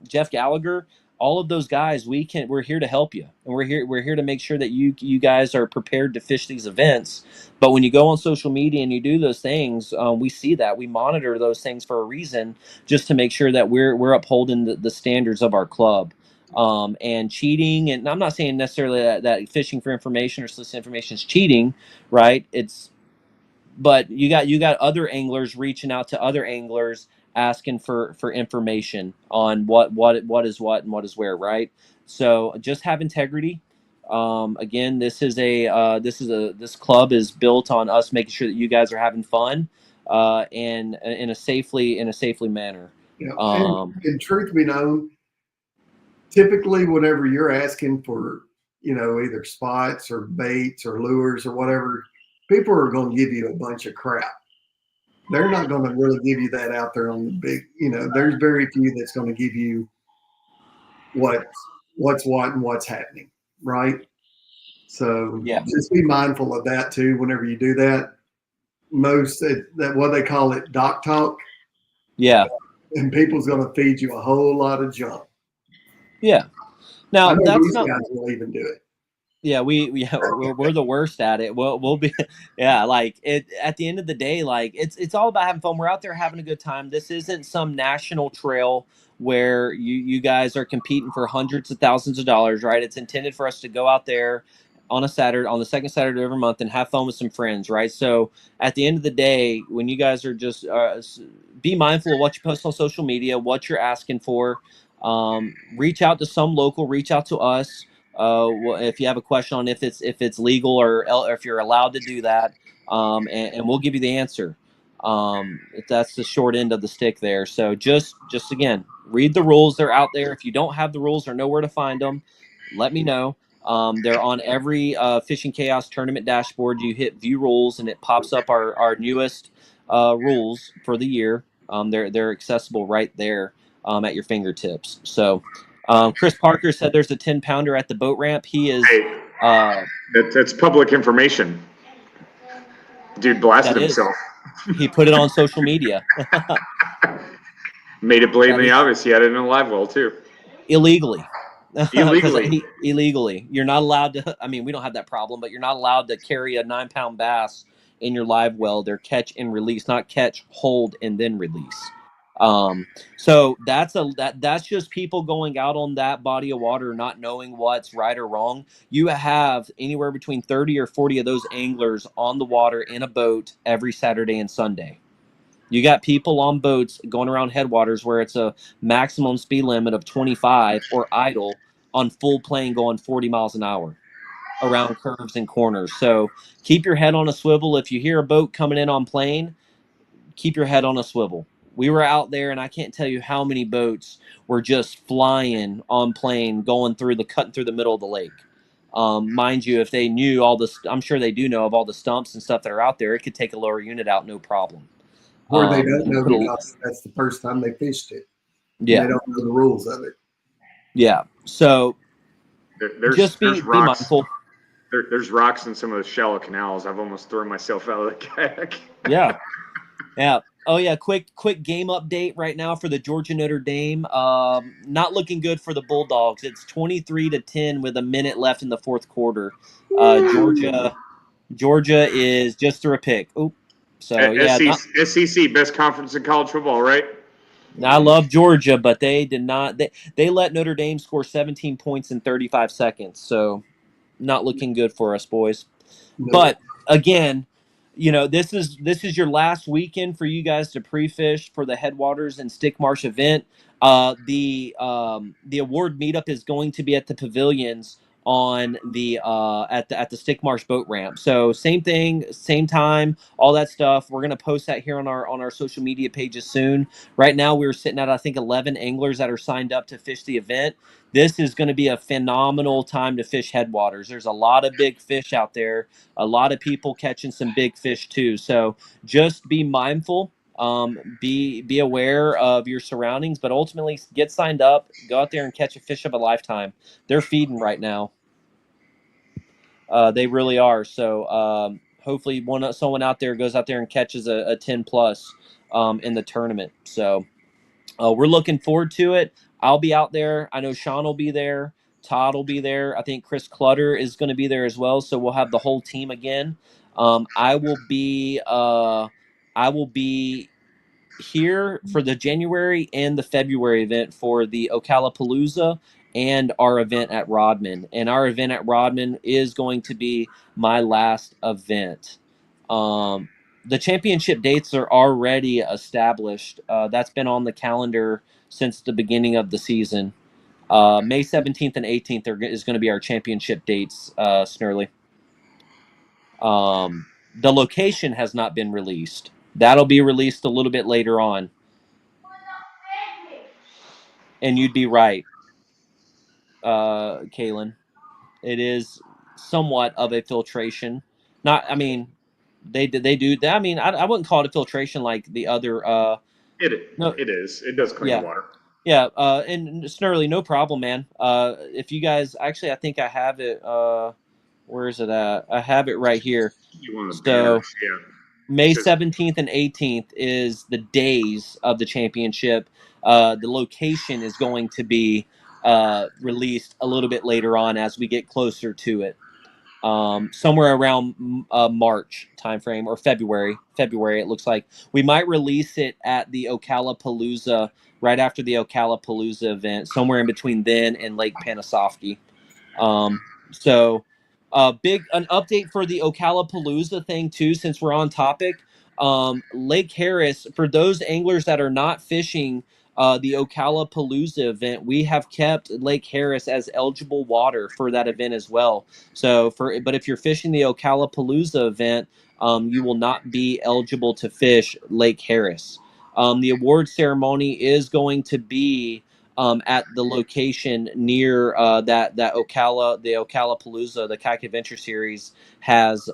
Speaker 1: Jeff Gallagher. All of those guys, we're here to help you, and we're here to make sure that you guys are prepared to fish these events. But when you go on social media and you do those things, we see that, we monitor those things for a reason, just to make sure that we're upholding the standards of our club. And cheating, and I'm not saying necessarily that fishing for information or soliciting information is cheating, right? But you got other anglers reaching out to other anglers asking for information on what is what and what is where, right? So just have integrity. Again, this club is built on us making sure that you guys are having fun, and in a safely manner.
Speaker 2: Yeah. And truth be known, typically whenever you're asking for either spots or baits or lures or whatever, people are going to give you a bunch of crap. They're not going to really give you that out there on the big, there's very few that's going to give you what's what and what's happening, right? So just be mindful of that too whenever you do that. That what they call it, doc talk.
Speaker 1: Yeah.
Speaker 2: And people's going to feed you a whole lot of junk.
Speaker 1: Yeah. Now
Speaker 2: I know
Speaker 1: that's
Speaker 2: these
Speaker 1: not.
Speaker 2: guys will even do it.
Speaker 1: Yeah, we're the worst at it. We'll be, yeah. Like it at the end of the day, like it's all about having fun. We're out there having a good time. This isn't some national trail where you guys are competing for hundreds of thousands of dollars, right? It's intended for us to go out there on a Saturday, on the second Saturday of every month, and have fun with some friends, right? So at the end of the day, when you guys are just be mindful of what you post on social media, what you're asking for. Reach out to some local, reach out to us. If you have a question on if it's legal or if you're allowed to do that, and we'll give you the answer. That's the short end of the stick there. So just again, read the rules. They're out there. If you don't have the rules or know where to find them, let me know. They're on every Fishing Chaos tournament dashboard. You hit view rules and it pops up our newest rules for the year. They're accessible right there at your fingertips. So. Chris Parker said there's a 10-pounder at the boat ramp. He is.
Speaker 3: Hey,
Speaker 1: Uh,
Speaker 3: that's public information. Dude blasted
Speaker 1: that is.
Speaker 3: himself.
Speaker 1: He put it on social media.
Speaker 3: Made it blatantly obvious he had it in a live well too.
Speaker 1: Illegally.
Speaker 3: Illegally.
Speaker 1: Illegally. You're not allowed to. I mean, we don't have that problem, but you're not allowed to carry a 9-pound bass in your live well. They're catch and release, not catch, hold, and then release. So that's just people going out on that body of water not knowing what's right or wrong. You have anywhere between 30 or 40 of those anglers on the water in a boat every Saturday and Sunday. You got people on boats going around headwaters where it's a maximum speed limit of 25 or idle on full plane going 40 miles an hour around curves and corners. So keep your head on a swivel. If you hear a boat coming in on plane, keep your head on a swivel. We were out there, and I can't tell you how many boats were just flying on plane, cutting through the middle of the lake. Mind you, if they knew all this, I'm sure they do know of all the stumps and stuff that are out there. It could take a lower unit out, no problem.
Speaker 2: Or they don't know because that's the first time they fished it.
Speaker 1: Yeah,
Speaker 2: they don't know the rules of it.
Speaker 1: Yeah, so
Speaker 3: just
Speaker 1: be mindful.
Speaker 3: There's rocks in some of the shallow canals. I've almost thrown myself out of the kayak.
Speaker 1: Yeah. Oh yeah, quick game update right now for the Georgia Notre Dame. Not looking good for the Bulldogs. It's 23-10 with a minute left in the fourth quarter. Georgia is just through a pick. Oop. So yeah,
Speaker 3: SEC best conference in college football, right?
Speaker 1: I love Georgia, but they did not. They let Notre Dame score 17 points in 35 seconds. So not looking good for us, boys. No. But again, this is your last weekend for you guys to pre-fish for the Headwaters and StickMarsh event. The award meetup is going to be at the pavilions on the at the StickMarsh boat ramp. So same thing, same time, all that stuff. We're gonna post that here on our social media pages soon. Right now, we're sitting at I think 11 anglers that are signed up to fish the event. This is going to be a phenomenal time to fish headwaters. There's a lot of big fish out there, a lot of people catching some big fish too. So just be mindful, be aware of your surroundings, but ultimately get signed up, go out there and catch a fish of a lifetime. They're feeding right now. They really are. So hopefully someone out there goes out there and catches a 10 plus in the tournament. So we're looking forward to it. I'll be out there. I know Sean will be there. Todd will be there. I think Chris Clutter is going to be there as well. So we'll have the whole team again. I will be here for the January and the February event for the Ocala and our event at Rodman. And our event at Rodman is going to be my last event. The championship dates are already established. That's been on the calendar since the beginning of the season. May 17th and 18th is going to be our championship dates, Snurley. The location has not been released. That'll be released a little bit later on. And you'd be right, Kaylin. it is somewhat of a filtration. Not, I mean, they do that. I mean, I wouldn't call it a filtration like the other. No,
Speaker 3: It is. It does clean the
Speaker 1: yeah,
Speaker 3: water.
Speaker 1: yeah. And Snurley, no problem, man. If you guys actually, I think I have it. Where is it at? I have it right here.
Speaker 3: You want the
Speaker 1: So
Speaker 3: banners, yeah.
Speaker 1: May
Speaker 3: Just
Speaker 1: 17th and 18th is the days of the championship. The location is going to be released a little bit later on as we get closer to it. Somewhere around March timeframe or February. February, it looks like we might release it at the Ocala right after the Ocala event, somewhere in between then and Lake Panasoffkee. So, big an update for the Ocala thing too. Since we're on topic, Lake Harris, for those anglers that are not fishing the Ocala event, we have kept Lake Harris as eligible water for that event as well. So, but if you're fishing the Ocala event, you will not be eligible to fish Lake Harris. The award ceremony is going to be at the location near that Ocala the Kayak Adventure Series has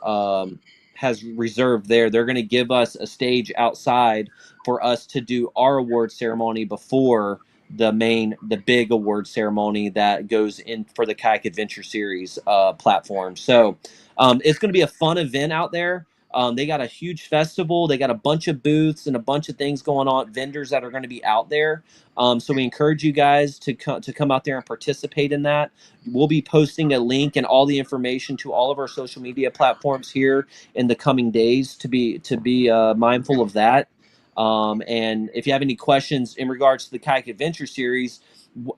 Speaker 1: reserved there. They're going to give us a stage outside for us to do our award ceremony before the big award ceremony that goes in for the Kayak Adventure Series platform. So it's going to be a fun event out there. They got a huge festival. They got a bunch of booths and a bunch of things going on, vendors that are going to be out there. So we encourage you guys to come out there and participate in that. We'll be posting a link and all the information to all of our social media platforms here in the coming days to be mindful of that. And if you have any questions in regards to the Kayak Adventure Series,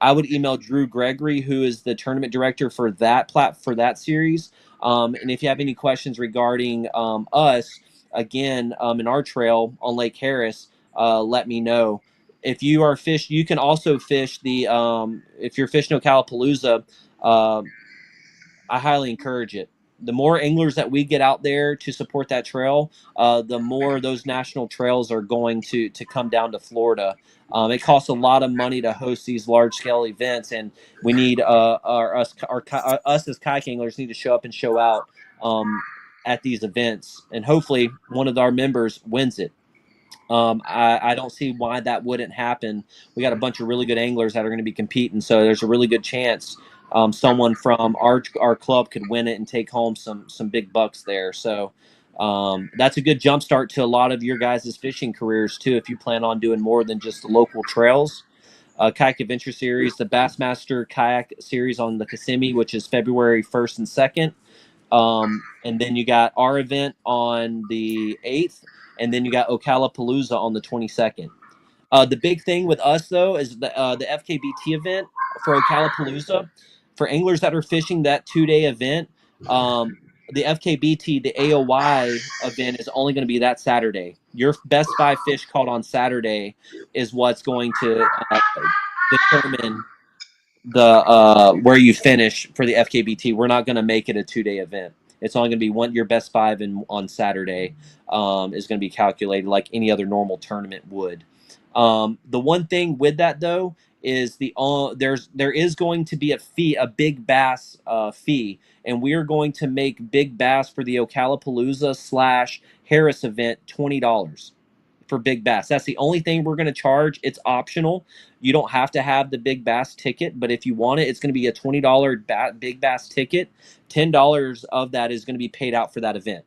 Speaker 1: I would email Drew Gregory, who is the tournament director for that series. And if you have any questions regarding us, again, in our trail on Lake Harris, let me know. If you are you can also fish the if you're fishing Ocala, I highly encourage it. The more anglers that we get out there to support that trail, the more those national trails are going to come down to Florida. It costs a lot of money to host these large scale events, and we need us as kayak anglers need to show up and show out at these events, and hopefully one of our members wins it. I don't see why that wouldn't happen. We got a bunch of really good anglers that are going to be competing, so there's a really good chance someone from our club could win it and take home some big bucks there. So that's a good jump start to a lot of your guys' fishing careers too, if you plan on doing more than just the local trails. Kayak Adventure Series, the Bassmaster Kayak Series on the Kissimmee, which is February 1st and 2nd. And then you got our event on the 8th, and then you got Ocala on the 22nd. The big thing with us though is the FKBT event for Ocala for anglers that are fishing that 2-day event. The FKBT, the AOY event is only going to be that Saturday. Your best 5 fish caught on Saturday is what's going to determine the where you finish for the FKBT. We're not going to make it a 2-day event. It's only going to be your best 5 on Saturday is going to be calculated like any other normal tournament would. The one thing with that though is there is going to be a big bass fee, and we are going to make big bass for the Ocala / Harris event $20 for big bass. That's the only thing we're going to charge. It's optional. You don't have to have the big bass ticket, but if you want it, it's going to be a $20 big bass ticket. $10 of that is going to be paid out for that event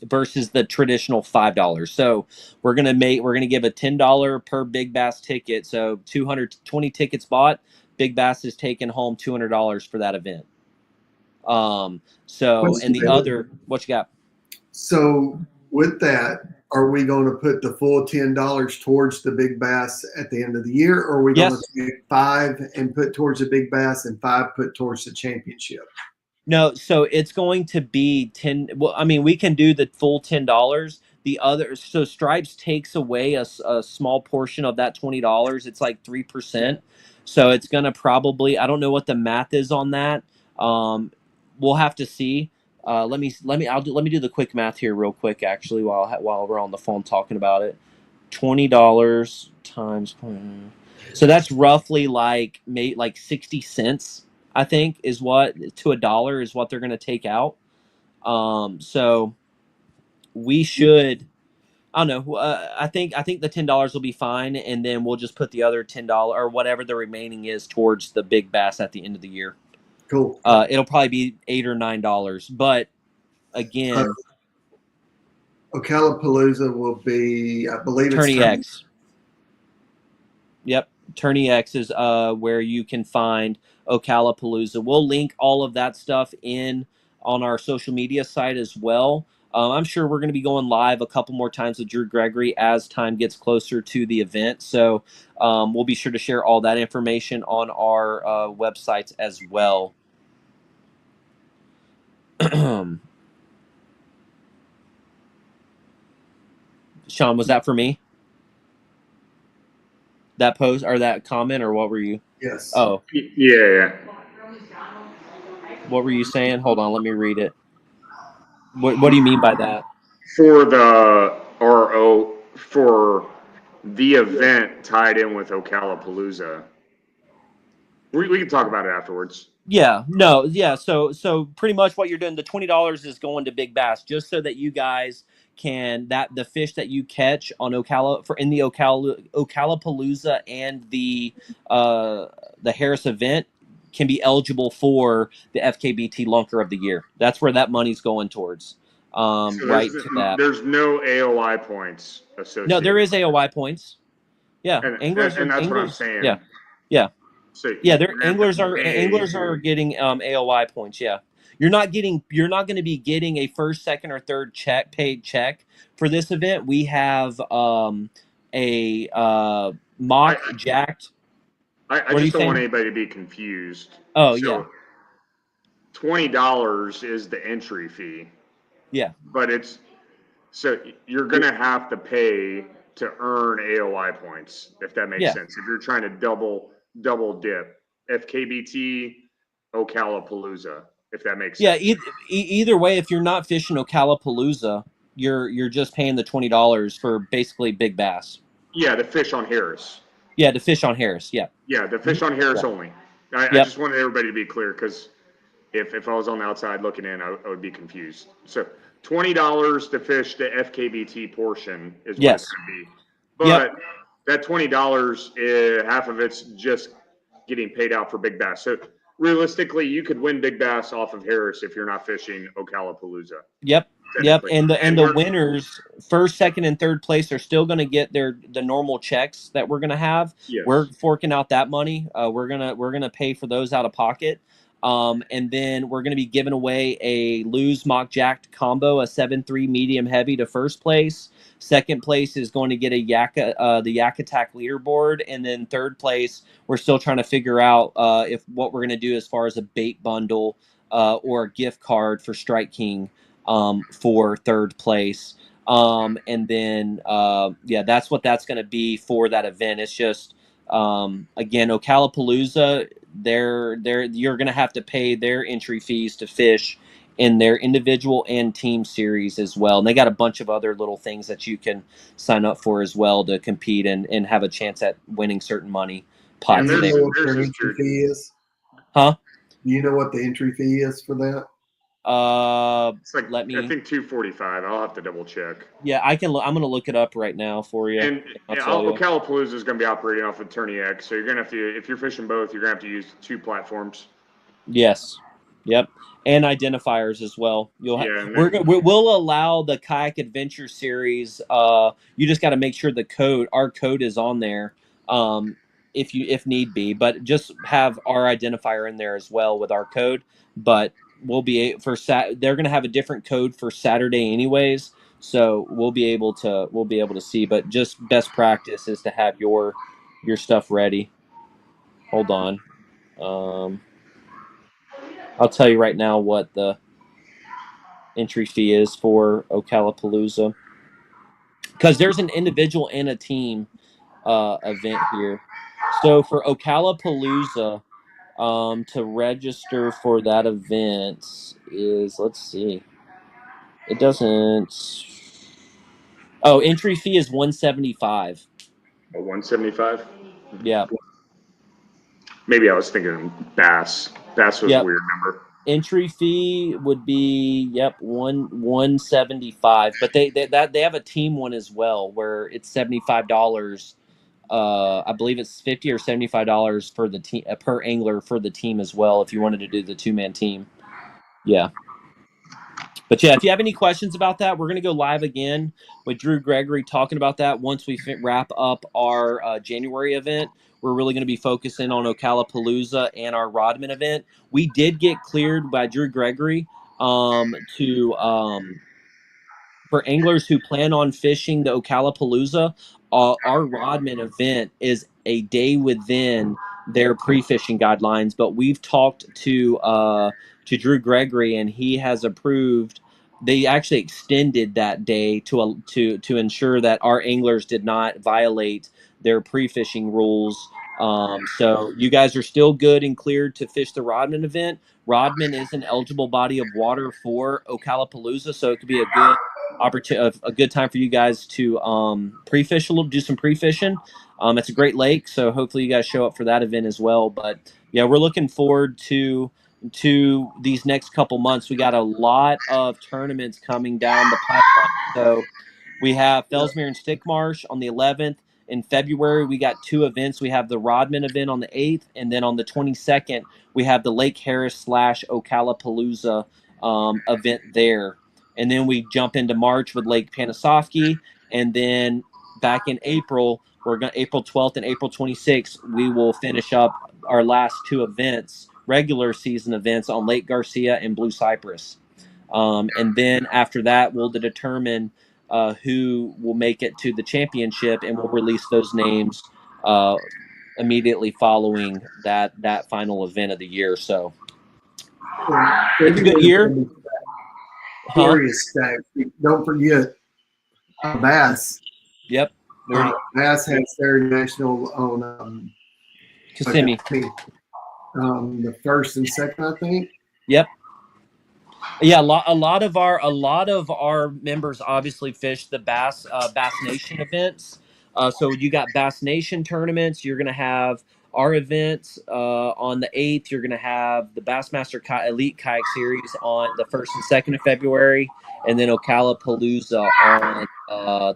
Speaker 1: versus the traditional $5. So we're going to give a $10 per big bass ticket. So 220 tickets bought, big bass is taking home $200 for that event. So, and the other, what you got?
Speaker 2: So with that, are we going to put the full $10 towards the big bass at the end of the year, or are we going to take 5 and put towards the big bass and 5 put towards the championship?
Speaker 1: No, so it's going to be 10. Well, I mean, we can do the full $10. The other, so Stripes takes away a small portion of that $20. It's like 3%. So it's going to probably, I don't know what the math is on that. We'll have to see. Let me do the quick math here real quick, actually, while we're on the phone talking about it. $20 times, so that's roughly like 60 cents, I think is what to $1 is what they're going to take out. So we should. I don't know. I think the $10 will be fine, and then we'll just put the other $10 or whatever the remaining is towards the big bass at the end of the year.
Speaker 2: Cool.
Speaker 1: It'll probably be $8 or $9, but again,
Speaker 2: Ocala will be, I believe, it's
Speaker 1: Tourney X. Yep, Tourney X is where you can find Ocala. We'll link all of that stuff in on our social media site as well. I'm sure we're going to be going live a couple more times with Drew Gregory as time gets closer to the event. So we'll be sure to share all that information on our websites as well. Sean, was that for me? That post or that comment, or what were you?
Speaker 2: Yes.
Speaker 1: Oh,
Speaker 3: Yeah.
Speaker 1: what were you saying? Hold on, let me read it. What do you mean by that?
Speaker 3: For the RO, for the event tied in with Ocala. We can talk about it afterwards.
Speaker 1: Yeah, no, yeah. So pretty much what you're doing, the $20 is going to Big Bass, just so that you guys can the fish that you catch on Ocala for in the Ocala and the Harris event can be eligible for the FKBT Lunker of the Year. That's where that money's going towards.
Speaker 3: So
Speaker 1: Right to that.
Speaker 3: There's no AOI points associated.
Speaker 1: No, there is AOI points. Yeah,
Speaker 3: and
Speaker 1: anglers
Speaker 3: that's what I'm saying.
Speaker 1: Yeah, yeah.
Speaker 3: So
Speaker 1: Yeah, anglers are getting AOI points. Yeah, you're not going to be getting a first, second, or third paid check for this event. We have a mock jacked.
Speaker 3: I just don't want anybody to be confused.
Speaker 1: Oh, yeah.
Speaker 3: $20 is the entry fee.
Speaker 1: Yeah.
Speaker 3: But so you're gonna have to pay to earn AOI points, if that makes sense. If you're trying to double dip, FKBT, Ocala, if that makes sense.
Speaker 1: Yeah, either way, if you're not fishing Ocala, you're just paying the $20 for basically big bass.
Speaker 3: Yeah, the fish on Harris.
Speaker 1: Yeah, the fish on Harris. Yeah.
Speaker 3: Yeah, the fish on Harris only. I just wanted everybody to be clear, because if I was on the outside looking in, I would be confused. So $20 to fish the FKBT portion is what it's going to be. But that $20, half of it's just getting paid out for big bass. So realistically, you could win big bass off of Harris if you're not fishing Ocala.
Speaker 1: Yep. And the winners, first, second, and third place, are still going to get the normal checks that we're going to have.
Speaker 3: Yes.
Speaker 1: We're forking out that money. We're gonna pay for those out of pocket. And then we're going to be giving away a Lose Mock Jacked combo, a 7-3 medium heavy to first place. Second place is going to get the Yak Attack leaderboard, and then third place, we're still trying to figure out if what we're going to do as far as a bait bundle or a gift card for Strike King for third place. And then that's what that's going to be for that event. It's just again, Ocala, you're going to have to pay their entry fees to fish in their individual and team series as well. And they got a bunch of other little things that you can sign up for as well to compete and have a chance at winning certain money pots.
Speaker 2: Do you know what their entry fee is?
Speaker 1: Huh?
Speaker 2: Do you know what the entry fee is for that?
Speaker 3: It's like, I think $245. I'll have to double check.
Speaker 1: Yeah, I can. I'm going to look it up right now for you.
Speaker 3: And Ocala is going to be operating off of Tourney X, so you're going to have to, if you're fishing both, you're going to have to use 2 platforms.
Speaker 1: Yes. Yep. And identifiers as well. We'll allow the Kayak Adventure series. You just got to make sure our code is on there, if need be. But just have our identifier in there as well with our code. But we'll be they're going to have a different code for Saturday anyways, so we'll be able to see. But just best practice is to have your stuff ready. Hold on. I'll tell you right now what the entry fee is for Ocala, because there's an individual and a team event here. So for Ocala, to register for that event is, let's see, it doesn't. Oh, entry fee is $175.
Speaker 3: $175?
Speaker 1: Yeah.
Speaker 3: Maybe I was thinking bass. Bass was a weird number.
Speaker 1: Entry fee would be 175, but they have a team one as well where it's $75. I believe it's $50 or $75 for the team per angler for the team as well if you wanted to do the 2-man team. Yeah. But yeah, if you have any questions about that, we're going to go live again with Drew Gregory talking about that once we wrap up our January event. We're really going to be focusing on Ocala and our Rodman event. We did get cleared by Drew Gregory to for anglers who plan on fishing the Ocala, our Rodman event is a day within their pre-fishing guidelines. But we've talked to Drew Gregory, and he has approved. They actually extended that day to ensure that our anglers did not violate their pre-fishing rules. So you guys are still good and cleared to fish the Rodman event. Rodman is an eligible body of water for Ocala, so it could be a good opportunity, a good time for you guys to pre-fish do some pre-fishing. It's a great lake, so hopefully you guys show up for that event as well. But yeah, we're looking forward to these next couple months. We got a lot of tournaments coming down the pipeline. So we have Fellsmere and StickMarsh on the 11th. In February, we got 2 events. We have the Rodman event on the 8th, and then on the 22nd, we have the Lake Harris / Ocala event there. And then we jump into March with Lake Panasoffkee, and then back in April, April 12th and April 26th, we will finish up our last 2 events, regular season events on Lake Garcia and Blue Cypress. And then after that, we'll determine who will make it to the championship, and we'll release those names immediately following that final event of the year. So it's a good year.
Speaker 2: Glorious stack. Don't forget Bass.
Speaker 1: Yep.
Speaker 2: Bass has their national on
Speaker 1: Kissimmee.
Speaker 2: The 1st and 2nd, I think.
Speaker 1: Yep. Yeah, a lot of our members obviously fish the Bass Nation events. So you got Bass Nation tournaments. You're going to have our events on the 8th. You're going to have the Bassmaster Elite Kayak Series on the 1st and 2nd of February, and then Ocala on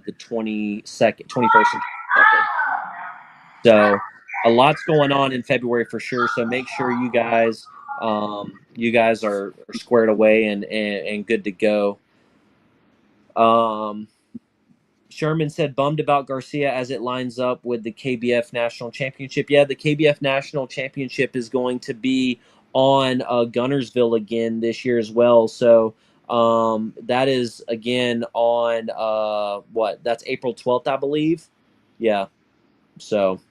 Speaker 1: the 21st and 22nd. So a lot's going on in February for sure. So make sure you guys are squared away and good to go. Sherman said bummed about Garcia as it lines up with the KBF National Championship. Yeah, the KBF National Championship is going to be on Gunnersville again this year as well. So that is again on that's April 12th, I believe. Yeah. So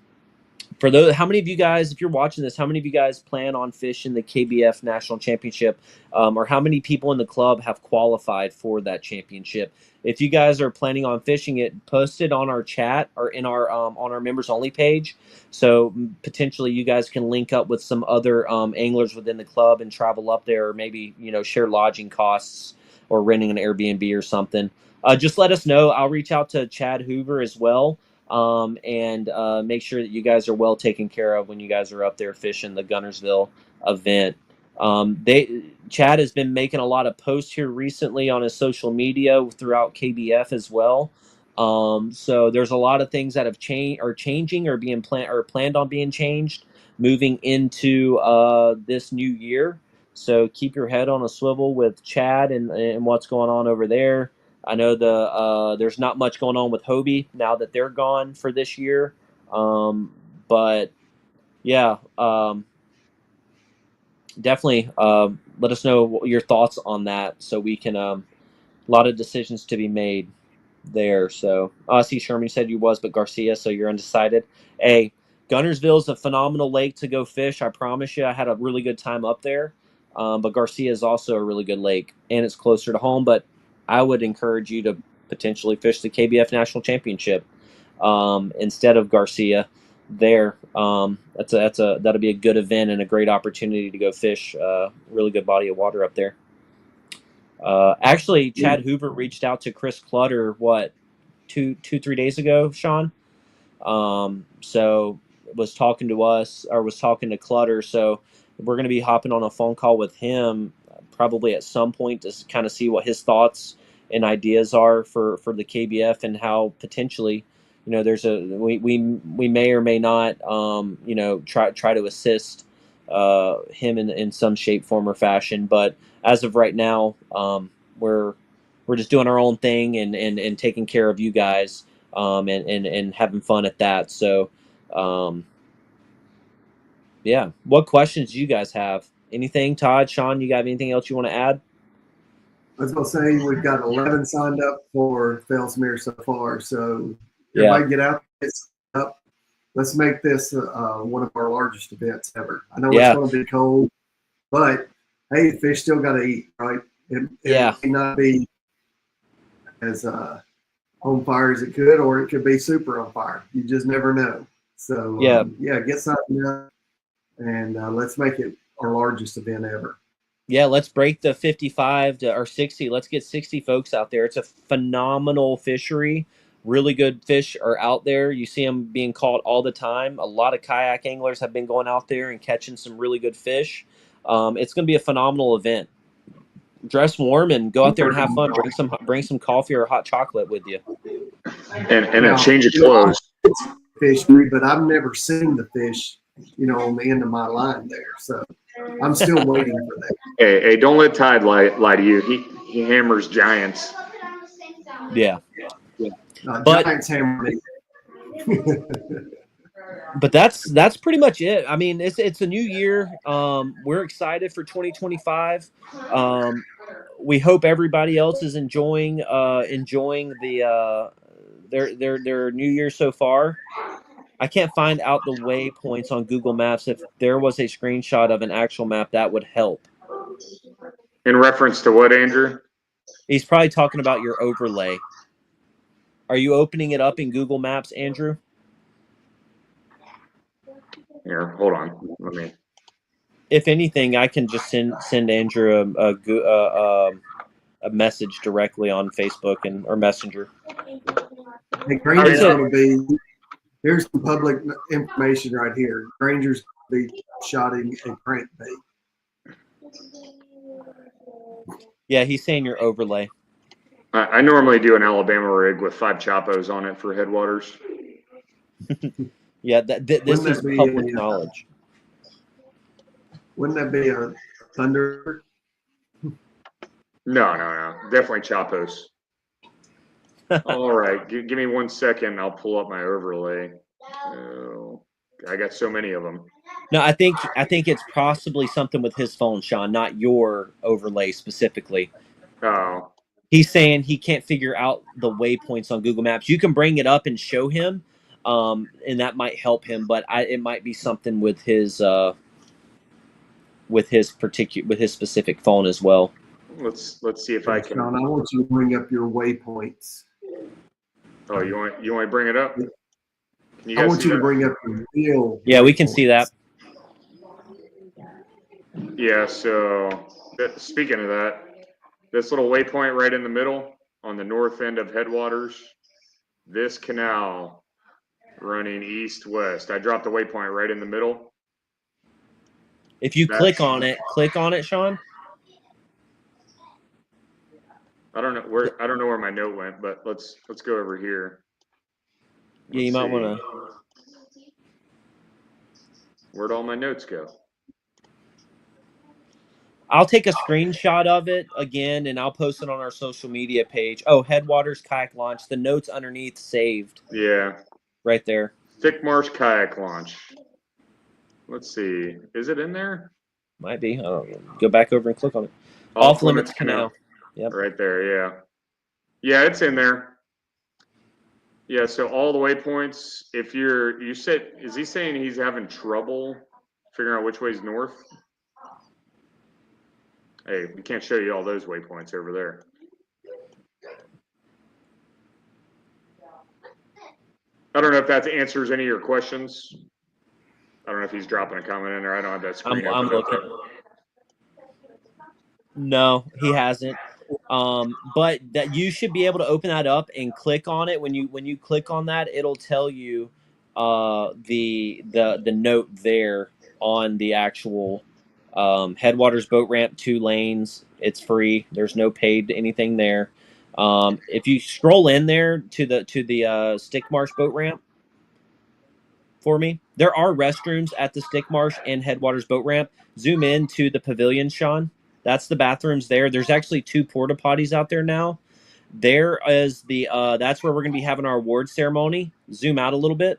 Speaker 1: for those, how many of you guys, if you're watching this, how many of you guys plan on fishing the KBF National Championship, or how many people in the club have qualified for that championship? If you guys are planning on fishing it, post it on our chat or in our on our members only page. So potentially you guys can link up with some other anglers within the club and travel up there, or maybe share lodging costs or renting an Airbnb or something. Just let us know. I'll reach out to Chad Hoover as well. And make sure that you guys are well taken care of when you guys are up there fishing the Gunnersville event. Chad has been making a lot of posts here recently on his social media throughout KBF as well. So there's a lot of things that have changing or being planned on being changed moving into this new year. So keep your head on a swivel with Chad and what's going on over there. I know there's not much going on with Hobie now that they're gone for this year. But yeah, definitely let us know your thoughts on that so we can a lot of decisions to be made there. So I see Sherman said you was, but Garcia, so you're undecided. Hey, Gunnersville is a phenomenal lake to go fish. I promise you, I had a really good time up there. But Garcia is also a really good lake, and it's closer to home. But I would encourage you to potentially fish the KBF National Championship instead of Garcia. There, that'll be a good event and a great opportunity to go fish. Really good body of water up there. Actually, Chad Hoover reached out to Chris Clutter, 2-3 days ago, Sean. So was talking to us, or was talking to Clutter. So we're going to be hopping on a phone call with him probably at some point to kind of see what his thoughts and ideas are for the KBF, and how potentially, there's we may or may not, try to assist him in some shape, form, or fashion. But as of right now, we're just doing our own thing and taking care of you guys, and having fun at that. So, yeah. What questions do you guys have? Anything, Todd, Sean? You got anything else you want to add?
Speaker 2: I was going to say we've got 11 signed up for Fellsmere so far. So
Speaker 1: Yeah.
Speaker 2: everybody get out, get up. Let's make this one of our largest events ever. I know
Speaker 1: Yeah.
Speaker 2: it's going to be cold, but hey, fish still got to eat, right? It
Speaker 1: Yeah.
Speaker 2: may not be as on fire as it could, or it could be super on fire. You just never know. So
Speaker 1: Yeah.
Speaker 2: Get something up, and let's make it our largest event ever.
Speaker 1: Yeah, let's break the 55 or 60. Let's get 60 folks out there. It's a phenomenal fishery. Really good fish are out there. You see them being caught all the time. A lot of kayak anglers have been going out there and catching some really good fish. It's going to be a phenomenal event. Dress warm and go out there and have fun. Bring some coffee or hot chocolate with you.
Speaker 3: And a change of clothes.
Speaker 2: Fishery, but I've never seen the fish, on the end of my line there. So I'm still waiting for that.
Speaker 3: Hey, don't let Tide lie to you. He hammers giants.
Speaker 1: Yeah.
Speaker 2: But giants hammer me.
Speaker 1: But that's pretty much it. I mean, it's a new year. We're excited for 2025. We hope everybody else is enjoying the their new year so far. I can't find out the waypoints on Google Maps. If there was a screenshot of an actual map, that would help.
Speaker 3: In reference to what, Andrew?
Speaker 1: He's probably talking about your overlay. Are you opening it up in Google Maps, Andrew?
Speaker 3: Here, hold on. Let me.
Speaker 1: If anything, I can just send Andrew a message directly on Facebook or Messenger.
Speaker 2: Hey, Granger's going to be. Here's some public information right here. Granger's going to be shotting a crankbait.
Speaker 1: Yeah, he's saying your overlay.
Speaker 3: I normally do an Alabama rig with 5 Chapos on it for Headwaters.
Speaker 1: Yeah, this is public knowledge.
Speaker 2: Wouldn't that be a Thunder?
Speaker 3: No. Definitely Chapos. All right. Give me 1 second. I'll pull up my overlay. Oh, I got so many of them.
Speaker 1: No, I think it's possibly something with his phone, Sean, not your overlay specifically.
Speaker 3: Oh.
Speaker 1: He's saying he can't figure out the waypoints on Google Maps. You can bring it up and show him, and that might help him. But it might be something with his specific phone as well.
Speaker 3: Let's see if I can.
Speaker 2: Sean, I want you to bring up your waypoints.
Speaker 3: Oh, you want to bring it up?
Speaker 2: I want you to bring up the real.
Speaker 1: Yeah, we can see that.
Speaker 3: Yeah. So speaking of that. This little waypoint right in the middle on the north end of Headwaters, this canal running east-west. I dropped the waypoint right in the middle.
Speaker 1: If you click on it, Sean.
Speaker 3: I don't know where my note went, but let's go over here.
Speaker 1: Yeah, you might want to.
Speaker 3: Where'd all my notes go?
Speaker 1: I'll take a screenshot of it again, and I'll post it on our social media page. Oh, Headwaters kayak launch. The notes underneath saved.
Speaker 3: Yeah.
Speaker 1: Right there.
Speaker 3: StickMarsh kayak launch. Let's see. Is it in there?
Speaker 1: Might be. I don't know. Go back over and click on it. Off limits canal.
Speaker 3: Yep. Right there. Yeah. Yeah, it's in there. Yeah. So all the waypoints. If you said, is he saying he's having trouble figuring out which way's north? Hey, we can't show you all those waypoints over there. I don't know if that answers any of your questions. I don't know if he's dropping a comment in there. I don't have that screen.
Speaker 1: I'm looking. No, he hasn't. But that you should be able to open that up and click on it. When you click on that, it'll tell you the note there on the actual Headwaters boat ramp, 2 lanes. It's free. There's no paid anything there. If you scroll in there to the StickMarsh boat ramp for me, there are restrooms at the StickMarsh and Headwaters boat ramp. Zoom in to the pavilion, Sean. That's the bathrooms there. There's actually 2 porta potties out there now. There is the that's where we're gonna be having our award ceremony. Zoom out a little bit.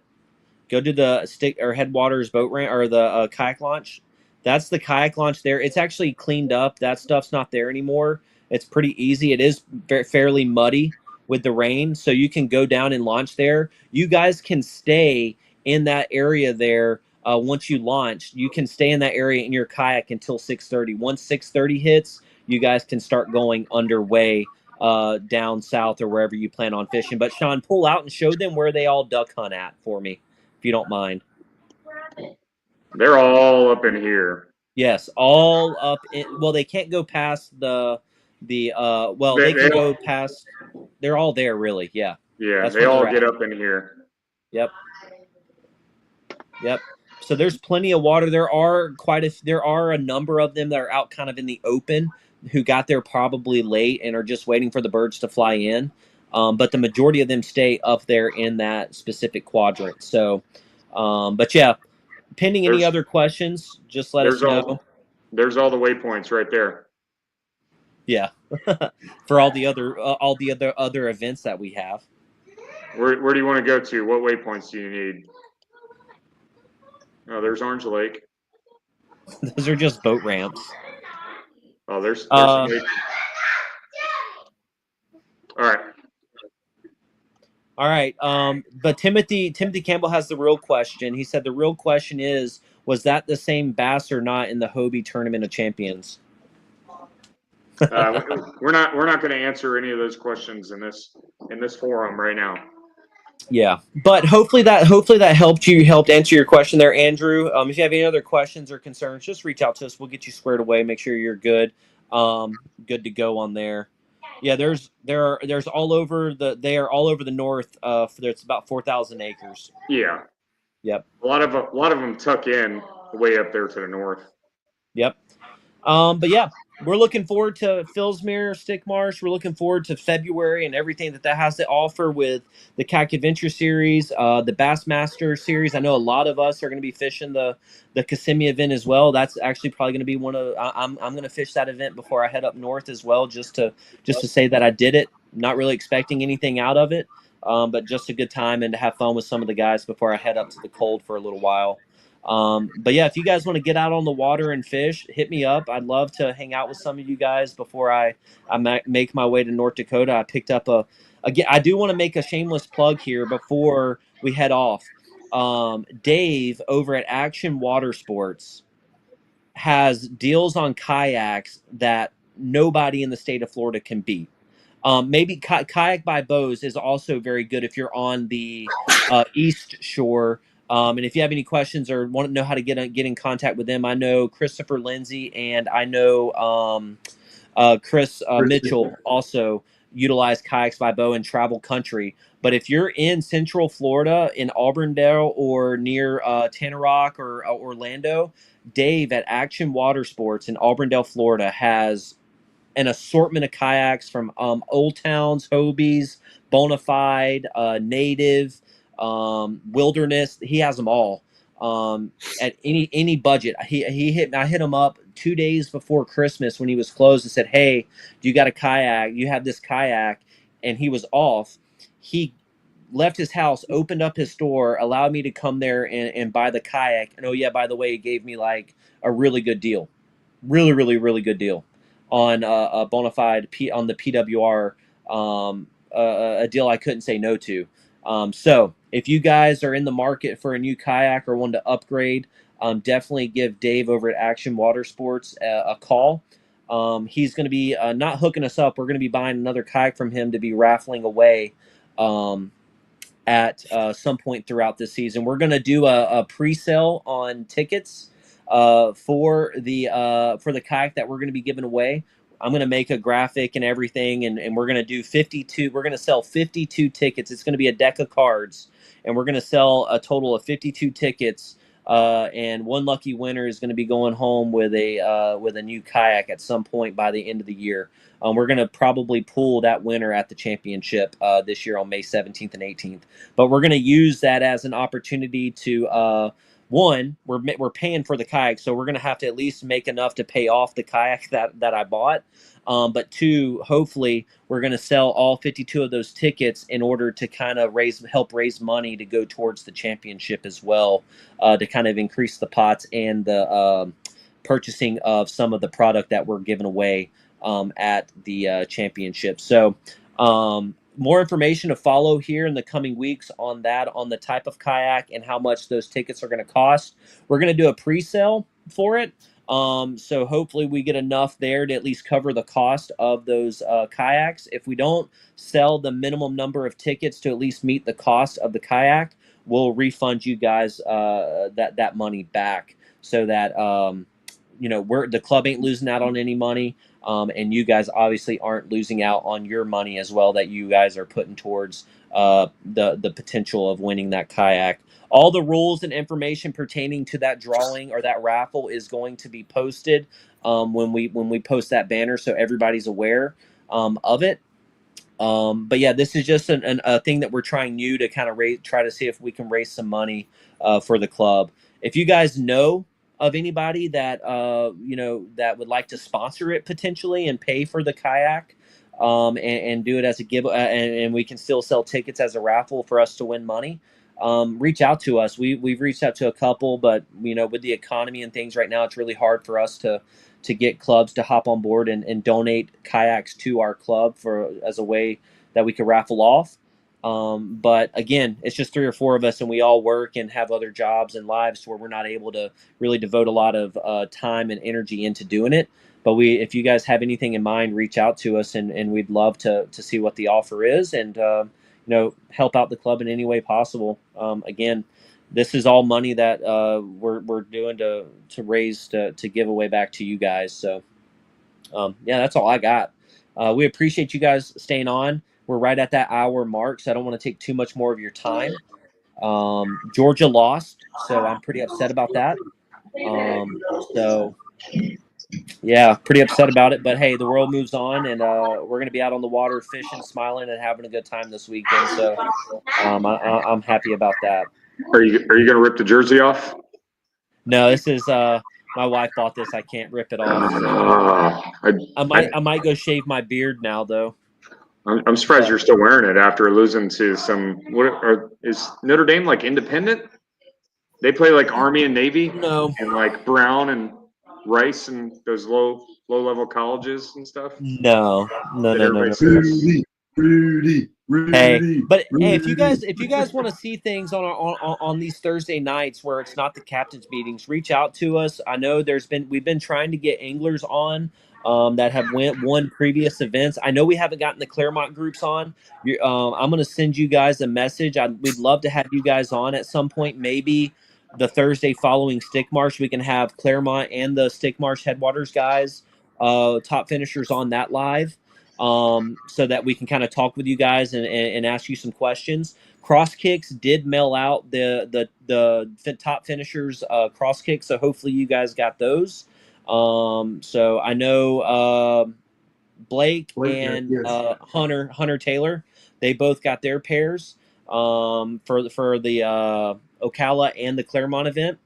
Speaker 1: Go to the stick or Headwaters boat ramp or the kayak launch. That's the kayak launch there. It's actually cleaned up. That stuff's not there anymore. It's pretty easy. It is fairly muddy with the rain, so you can go down and launch there. You guys can stay in that area there. Once you launch, you can stay in that area in your kayak until 6:30. Once 6:30 hits, you guys can start going underway down south or wherever you plan on fishing. But Sean, pull out and show them where they all duck hunt at for me, if you don't mind.
Speaker 3: They're all up in here.
Speaker 1: Yes, all up in, well, they can't go past well, they can go past, they're all there really. Yeah.
Speaker 3: Yeah,
Speaker 1: That's
Speaker 3: they
Speaker 1: where
Speaker 3: all
Speaker 1: they're
Speaker 3: get
Speaker 1: at.
Speaker 3: up in here.
Speaker 1: Yep. So there's plenty of water. There are a number of them that are out kind of in the open who got there probably late and are just waiting for the birds to fly in. But the majority of them stay up there in that specific quadrant. So, but yeah, pending any other questions, just let us know.
Speaker 3: There's all the waypoints right there.
Speaker 1: Yeah, for all the other events that we have.
Speaker 3: Where do you want to go to? What waypoints do you need? Oh, there's Orange Lake.
Speaker 1: Those are just boat ramps.
Speaker 3: Oh, there's some
Speaker 1: All right. But Timothy Campbell has the real question. He said the real question is, was that the same bass or not in the Hobie Tournament of Champions?
Speaker 3: We're not going to answer any of those questions in this forum right now.
Speaker 1: Yeah, but hopefully that helped answer your question there, Andrew. If you have any other questions or concerns, just reach out to us. We'll get you squared away. Make sure you're good, good to go on there. Yeah, there's all over they are all over the north. It's about 4,000 acres.
Speaker 3: Yeah.
Speaker 1: Yep.
Speaker 3: A lot of them tuck in way up there to the north.
Speaker 1: Yep. But yeah, we're looking forward to Philsmere, StickMarsh. We're looking forward to February and everything that has to offer with the Kayak Adventure Series, the Bassmaster Series. I know a lot of us are going to be fishing the Kissimmee event as well. That's actually probably going to be one of I'm going to fish that event before I head up north as well, just to say that I did it. Not really expecting anything out of it, but just a good time and to have fun with some of the guys before I head up to the cold for a little while. But yeah, if you guys want to get out on the water and fish, hit me up. I'd love to hang out with some of you guys before I make my way to North Dakota. I picked up I do want to make a shameless plug here before we head off. Dave over at Action Water Sports has deals on kayaks that nobody in the state of Florida can beat. Maybe Kayak by Bose is also very good if you're on the East Shore. And if you have any questions or want to know how to get in contact with them, I know Christopher Lindsay and I know Chris Mitchell also utilize Kayaks by Bo in Travel Country. But if you're in Central Florida, in Auburndale or near Tanner Rock or Orlando, Dave at Action Water Sports in Auburndale, Florida has an assortment of kayaks from Old Towns, Hobies, Bonafide, Native, Wilderness. He has them all at any budget. I hit him up 2 days before Christmas when he was closed and said, "Hey, do you got a kayak? You have this kayak," and he was off. He left his house, opened up his store, allowed me to come there and buy the kayak. And oh yeah, by the way, he gave me like a really good deal, really, really, really good deal on a Bonafide on the PWR, a deal I couldn't say no to. So if you guys are in the market for a new kayak or want to upgrade, definitely give Dave over at Action Water Sports a call. He's going to be not hooking us up. We're going to be buying another kayak from him to be raffling away at some point throughout this season. We're going to do a pre-sale on tickets for the kayak that we're going to be giving away. I'm going to make a graphic and everything, and we're going to do 52. We're going to sell 52 tickets. It's going to be a deck of cards, and we're going to sell a total of 52 tickets and one lucky winner is going to be going home with a new kayak at some point by the end of the year. We're going to probably pull that winner at the championship this year on May 17th and 18th. But we're going to use that as an opportunity to one, we're paying for the kayak, so we're going to have to at least make enough to pay off the kayak that I bought. But two, hopefully, we're going to sell all 52 of those tickets in order to kind of help raise money to go towards the championship as well, to kind of increase the pots and the purchasing of some of the product that we're giving away at the championship. So more information to follow here in the coming weeks on that, on the type of kayak and how much those tickets are going to cost. We're going to do a pre-sale for it. So hopefully we get enough there to at least cover the cost of those kayaks. If we don't sell the minimum number of tickets to at least meet the cost of the kayak, we'll refund you guys that money back, so that the club ain't losing out on any money, and you guys obviously aren't losing out on your money as well that you guys are putting towards the potential of winning that kayak. All the rules and information pertaining to that drawing or that raffle is going to be posted when we post that banner, so everybody's aware of it. But yeah, this is just a thing that we're trying new to kind of try to see if we can raise some money for the club. If you guys know of anybody that that would like to sponsor it potentially and pay for the kayak, and do it as a give, and we can still sell tickets as a raffle for us to win money, reach out to us. We've reached out to a couple, but with the economy and things right now, it's really hard for us to get clubs to hop on board and donate kayaks to our club as a way that we could raffle off. But again, it's just 3 or 4 of us, and we all work and have other jobs and lives where we're not able to really devote a lot of time and energy into doing it. But if you guys have anything in mind, reach out to us, and we'd love to see what the offer is, and help out the club in any way possible. Again, this is all money that we're doing to raise to give away back to you guys. So yeah, that's all I got. We appreciate you guys staying on. We're right at that hour mark, so I don't want to take too much more of your time. Georgia lost, so I'm pretty upset about that. So yeah, pretty upset about it. But hey, the world moves on, and we're going to be out on the water fishing, smiling, and having a good time this weekend. So I'm happy about that.
Speaker 3: Are you going to rip the jersey off?
Speaker 1: No, this is my wife bought this. I can't rip it off. So I might go shave my beard now, though.
Speaker 3: I'm surprised you're still wearing it after losing to some. Is Notre Dame like independent? They play like Army and Navy,
Speaker 1: No,
Speaker 3: and like Brown and Rice and those low level colleges and stuff.
Speaker 1: No.
Speaker 2: Rudy.
Speaker 1: Hey, but hey, if you guys want to see things on these Thursday nights where it's not the captain's meetings, reach out to us. I know we've been trying to get anglers on that have won previous events. I know we haven't gotten the Claremont groups on. I'm going to send you guys a message. We'd love to have you guys on at some point. Maybe the Thursday following StickMarsh, we can have Claremont and the StickMarsh Headwaters guys, top finishers, on that live. So that we can kind of talk with you guys and ask you some questions. Cross Kicks did mail out the top finishers cross kicks, so hopefully you guys got those. So I know Blake and yes. Hunter Taylor, they both got their pairs for the Ocala and the Claremont event.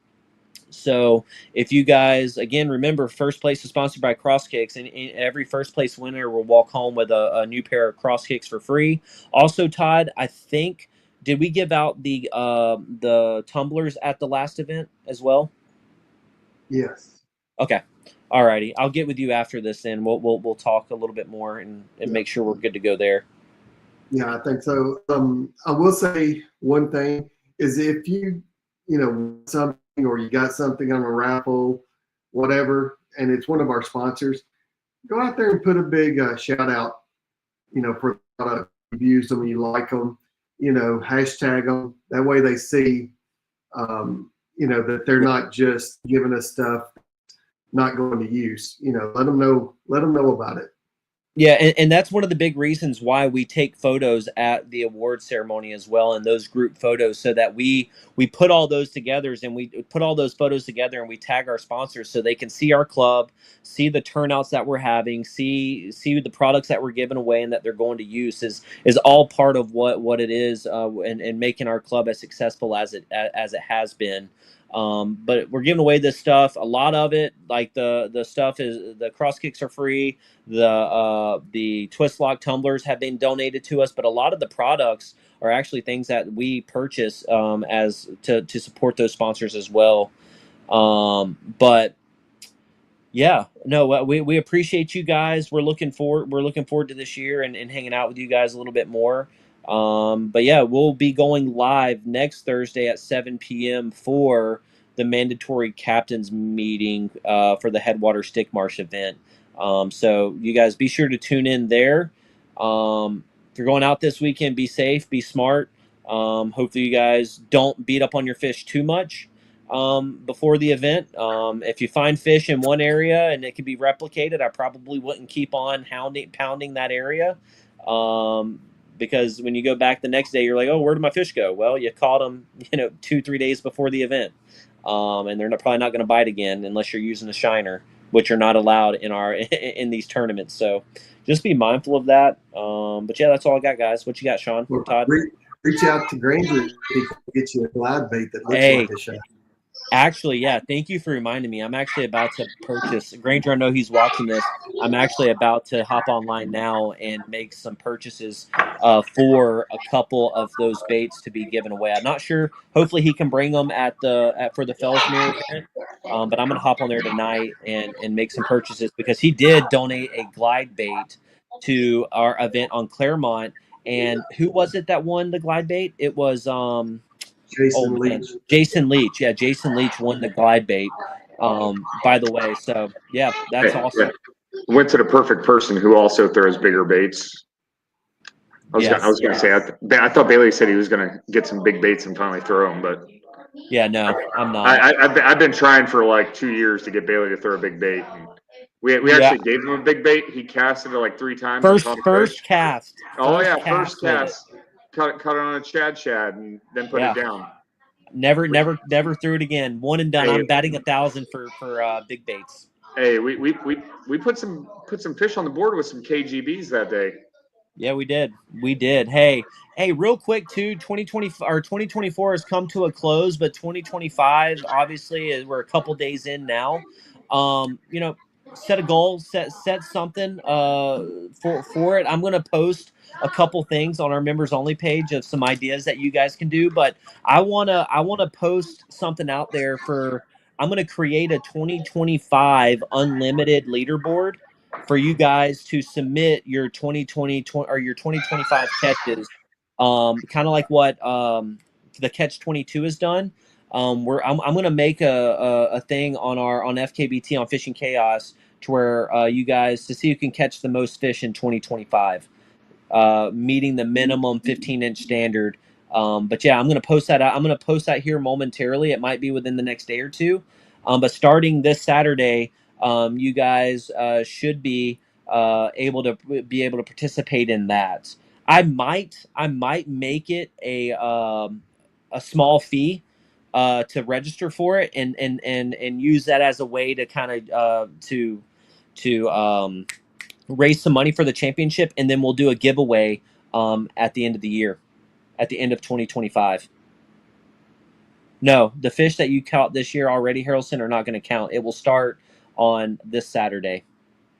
Speaker 1: So if you guys, again, remember, first place is sponsored by Cross Kicks, and every first place winner will walk home with a new pair of Cross Kicks for free. Also, Todd, I think, did we give out the tumblers at the last event as well?
Speaker 2: Yes.
Speaker 1: Okay. All righty. I'll get with you after this, and we'll talk a little bit more and make sure we're good to go there.
Speaker 2: Yeah, I think so. I will say one thing is, if you something, or you got something on a raffle, whatever, and it's one of our sponsors, go out there and put a big shout out, for the you've used them, you like them, hashtag them. That way they see, that they're not just giving us stuff not going to use. Let them know about it.
Speaker 1: Yeah, and that's one of the big reasons why we take photos at the award ceremony as well, and those group photos, so that we put all those together, and we put all those photos together, and we tag our sponsors so they can see our club, see the turnouts that we're having, see the products that we're giving away and that they're going to use is all part of what it is, and making our club as successful as it has been. But we're giving away this stuff. A lot of it, like the stuff is the cross kicks are free. The twist lock tumblers have been donated to us, but a lot of the products are actually things that we purchase as to support those sponsors as well. But yeah, no, we appreciate you guys. We're looking forward to this year and hanging out with you guys a little bit more. But yeah, we'll be going live next Thursday at 7 p.m. for the mandatory captains meeting for the Headwaters StickMarsh event. So you guys be sure to tune in there. If you're going out this weekend, be safe, be smart. Hopefully you guys don't beat up on your fish too much before the event. If you find fish in one area and it can be replicated, I probably wouldn't keep on pounding that area. Because when you go back the next day, you're like, oh, where did my fish go? Well, you caught them, 2-3 days before the event. And they're probably not going to bite again unless you're using a shiner, which are not allowed in these tournaments. So just be mindful of that. But yeah, that's all I got, guys. What you got, Sean?
Speaker 2: Well,
Speaker 1: Todd?
Speaker 2: reach out to Granger. He can get you a glide bait that looks
Speaker 1: Hey.
Speaker 2: like a shiner.
Speaker 1: Actually, yeah, thank you for reminding me. I'm actually about to purchase Granger. I know he's watching this. I'm actually about to hop online now and make some purchases for a couple of those baits to be given away. I'm not sure. Hopefully, he can bring them for the Fellsmere event. But I'm gonna hop on there tonight and make some purchases because he did donate a glide bait to our event on Claremont. And who was it that won the glide bait? It was
Speaker 2: Jason Leach.
Speaker 1: Jason Leach. Yeah, Jason Leach won the glide bait. By the way, so yeah, that's awesome.
Speaker 3: Yeah. Went to the perfect person who also throws bigger baits. I was gonna say I thought Bailey said he was gonna get some big baits and finally throw them, but
Speaker 1: yeah, no, I'm not.
Speaker 3: I've been trying for like 2 years to get Bailey to throw a big bait. And we actually gave him a big bait. He casted it like 3 times.
Speaker 1: First cast.
Speaker 3: First cast. Cut it on a shad and then put it down.
Speaker 1: Never threw it again. One and done. I'm batting 1,000 for big baits.
Speaker 3: Hey, we put some fish on the board with some KGBs that day.
Speaker 1: Yeah, we did. Hey, real quick too. 2024 has come to a close, but 2025 obviously we're a couple days in now. Set a goal, set something for it. I'm gonna post a couple things on our members only page of some ideas that you guys can do, but I wanna post something out there I'm gonna create a 2025 unlimited leaderboard for you guys to submit your 2020 or your 2025 catches, kind of like what the Catch 22 has done. Where I'm going to make a thing on FKBT on Fishing Chaos to where you guys to see who can catch the most fish in 2025, meeting the minimum 15-inch standard. But yeah, I'm going to post that out. I'm going to post that here momentarily. It might be within the next day or two. But starting this Saturday, you guys should be able to participate in that. I might make it a small fee to register for it and use that as a way to kind of to raise some money for the championship, and then we'll do a giveaway at the end of the year, at the end of 2025. No, the fish that you caught this year already, Harrelson, are not going to count. It will start on this Saturday.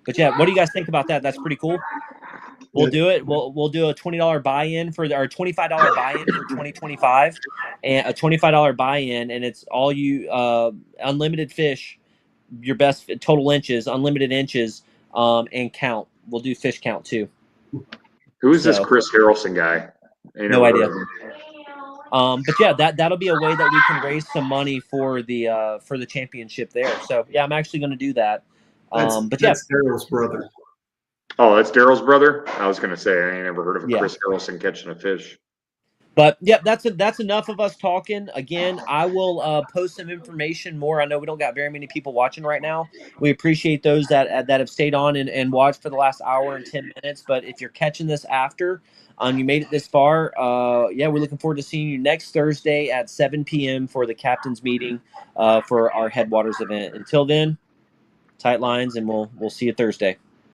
Speaker 1: But yeah, what do you guys think about that? That's pretty cool. We'll do it. We'll do a $20 buy-in or $25 buy-in for 2025, and a $25 buy-in, and it's all you unlimited fish, your best total inches, unlimited inches, and count. We'll do fish count too.
Speaker 3: Who is this Chris Harrelson guy?
Speaker 1: No idea. But yeah, that'll be a way that we can raise some money for the championship there. So yeah, I'm actually going to do that.
Speaker 2: That's Daryl's brother.
Speaker 3: Oh, that's Daryl's brother? I was going to say, I ain't never heard of a Chris Harrelson catching a fish.
Speaker 1: But yeah, that's enough of us talking. Again, I will post some information more. I know we don't got very many people watching right now. We appreciate those that have stayed on and watched for the last hour and 10 minutes. But if you're catching this after, you made it this far. Yeah, we're looking forward to seeing you next Thursday at 7 p.m. for the captain's meeting for our Headwaters event. Until then, tight lines, and we'll see you Thursday.